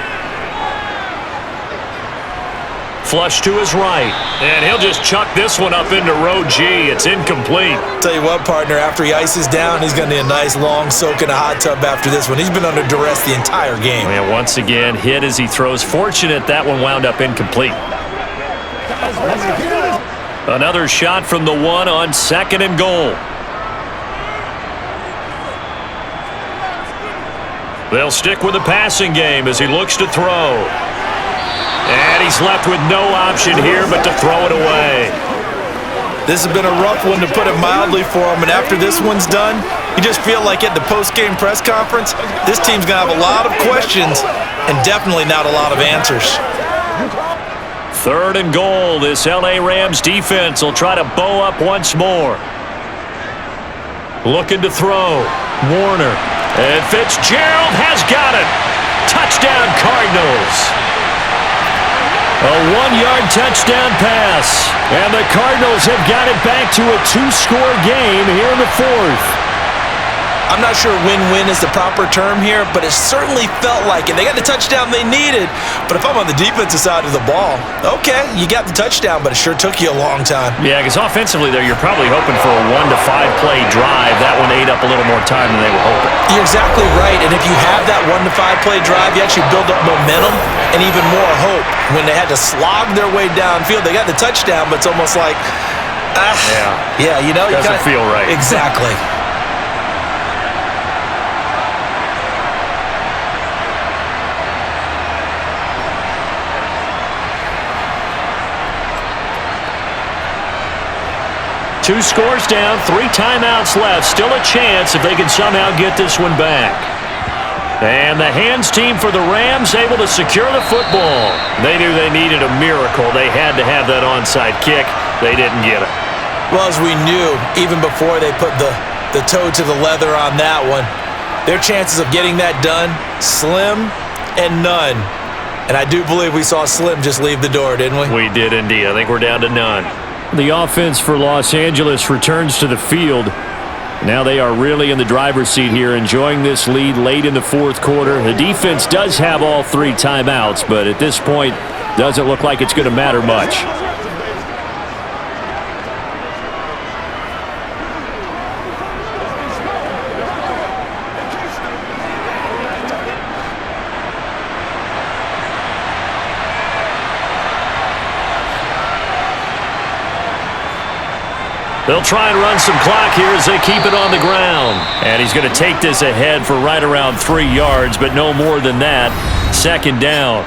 Flush to his right. And he'll just chuck this one up into row G. It's incomplete. Tell you what, partner, after he ices down, he's going to need a nice long soak in a hot tub after this one. He's been under duress the entire game. And once again, hit as he throws. Fortunate that one wound up incomplete. Another shot from the 1 on 2nd and goal. They'll stick with the passing game as he looks to throw. And he's left with no option here but to throw it away. This has been a rough one, to put it mildly, for him. And after this one's done, you just feel like at the post-game press conference, this team's going to have a lot of questions and definitely not a lot of answers. 3rd and goal. This L.A. Rams defense will try to bow up once more. Looking to throw. Warner. And Fitzgerald has got it. Touchdown, Cardinals. A 1-yard touchdown pass. And the Cardinals have got it back to a 2-score game here in the 4th. I'm not sure win-win is the proper term here, but it certainly felt like it. They got the touchdown they needed, but if I'm on the defensive side of the ball, okay, you got the touchdown, but it sure took you a long time. Yeah, because offensively there, you're probably hoping for a 1 to 5 play drive. That one ate up a little more time than they were hoping. You're exactly right, and if you have that 1 to 5 play drive, you actually build up momentum and even more hope. When they had to slog their way downfield, they got the touchdown, but it's almost like, you know, doesn't feel right. Exactly. Two scores down, 3 timeouts left. Still a chance if they can somehow get this one back. And the hands team for the Rams able to secure the football. They knew they needed a miracle. They had to have that onside kick. They didn't get it. Well, as we knew, even before they put the toe to the leather on that one, their chances of getting that done, slim and none. And I do believe we saw Slim just leave the door, didn't we? We did indeed. I think we're down to none. The offense for Los Angeles returns to the field. Now they are really in the driver's seat here, enjoying this lead late in the 4th quarter. The defense does have all 3 timeouts, but at this point, doesn't look like it's going to matter much. They'll try and run some clock here as they keep it on the ground. And he's going to take this ahead for right around 3 yards, but no more than that. Second down.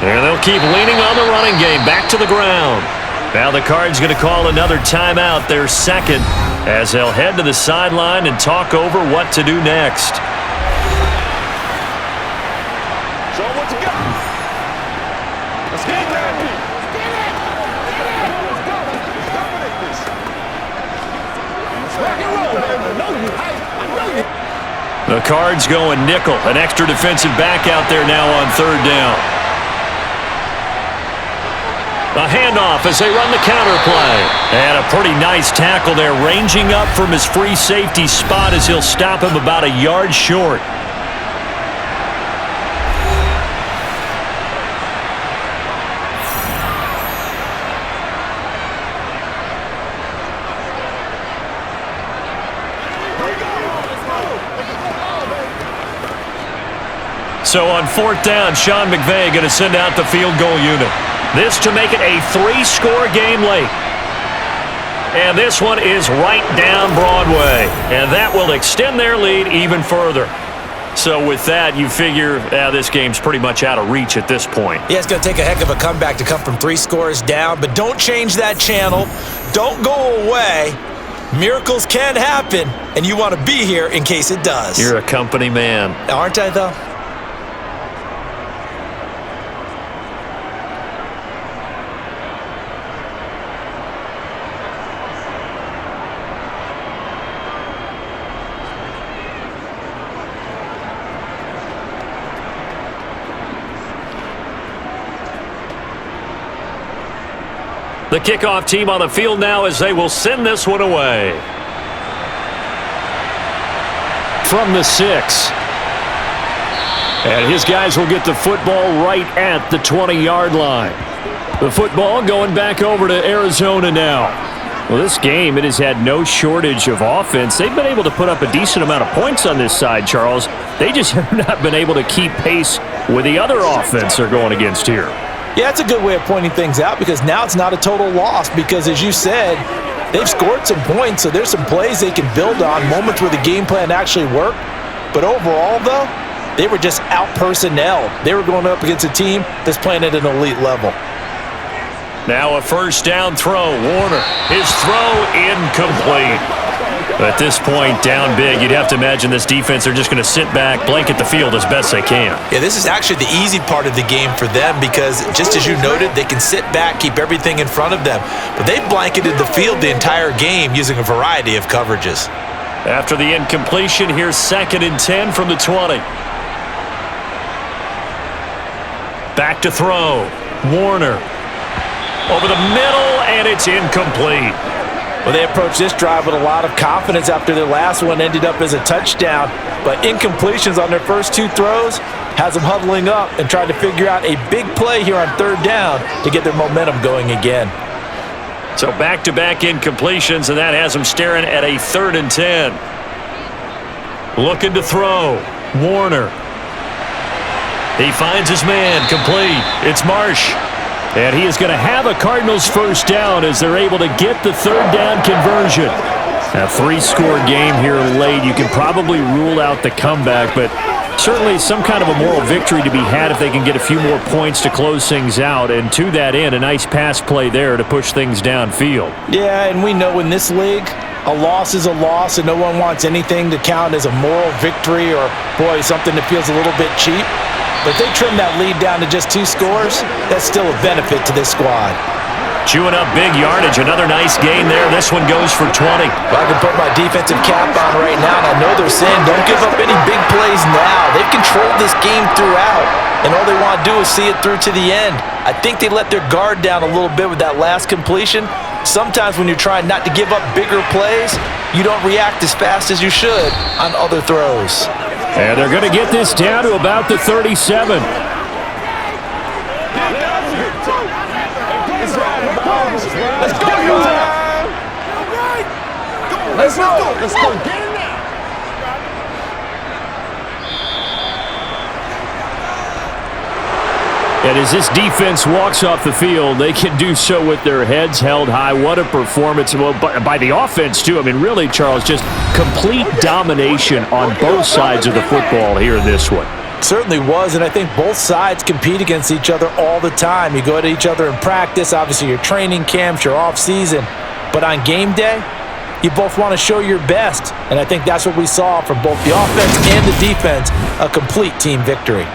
And they'll keep leaning on the running game. Back to the ground. Now the Cards going to call another timeout, their second, as they'll head to the sideline and talk over what to do next. Show them what you got. Let's get it, man. Let's go. Let's dominate this. Let's rock and roll, man. I know you hype. I know you. The Cards going nickel. An extra defensive back out there now on third down. A handoff as they run the counter play. And a pretty nice tackle there, ranging up from his free safety spot as he'll stop him about a yard short. So on fourth down, Sean McVay going to send out the field goal unit. This to make it a 3-score game late. And this one is right down Broadway. And that will extend their lead even further. So with that, you figure this game's pretty much out of reach at this point. Yeah, it's going to take a heck of a comeback to come from 3 scores down. But don't change that channel. Don't go away. Miracles can happen. And you want to be here in case it does. You're a company man. Aren't I, though? The kickoff team on the field now as they will send this one away. From the 6. And his guys will get the football right at the 20-yard line. The football going back over to Arizona now. Well, this game, it has had no shortage of offense. They've been able to put up a decent amount of points on this side, Charles. They just have not been able to keep pace with the other offense they're going against here. Yeah, that's a good way of pointing things out because now it's not a total loss because, as you said, they've scored some points, so there's some plays they can build on, moments where the game plan actually worked. But overall, though, they were just out-personnelled. They were going up against a team that's playing at an elite level. Now a first down throw. Warner, his throw incomplete. At this point, down big, you'd have to imagine this defense, they're just going to sit back, blanket the field as best they can. Yeah, this is actually the easy part of the game for them because, just as you noted, they can sit back, keep everything in front of them. But they've blanketed the field the entire game using a variety of coverages. After the incompletion, here's 2nd and 10 from the 20. Back to throw. Warner. Over the middle, and it's incomplete. Well, they approached this drive with a lot of confidence after their last one ended up as a touchdown. But incompletions on their first 2 throws has them huddling up and trying to figure out a big play here on third down to get their momentum going again. So back-to-back incompletions, and that has them staring at a 3rd and 10. Looking to throw. Warner. He finds his man. Complete. It's Marsh. And he is going to have a Cardinals first down as they're able to get the third down conversion. A 3-score game here late. You can probably rule out the comeback, but certainly some kind of a moral victory to be had if they can get a few more points to close things out. And to that end, a nice pass play there to push things downfield. Yeah, and we know in this league, a loss is a loss, and no one wants anything to count as a moral victory or, boy, something that feels a little bit cheap. But if they trim that lead down to just 2 scores, that's still a benefit to this squad. Chewing up big yardage. Another nice gain there. This one goes for 20. Well, I can put my defensive cap on right now, and I know they're saying don't give up any big plays now. They've controlled this game throughout, and all they want to do is see it through to the end. I think they let their guard down a little bit with that last completion. Sometimes when you're trying not to give up bigger plays, you don't react as fast as you should on other throws. And they're going to get this down to about the 37. Let's go, Let's go. Get it now. And as this defense walks off the field, they can do so with their heads held high. What a performance. Well, by the offense, too. I mean, really, Charles, just complete domination on both sides of the football here in this one. Certainly was, and I think both sides compete against each other all the time. You go at each other in practice, obviously your training camps, your off-season. But on game day, you both want to show your best. And I think that's what we saw from both the offense and the defense, a complete team victory.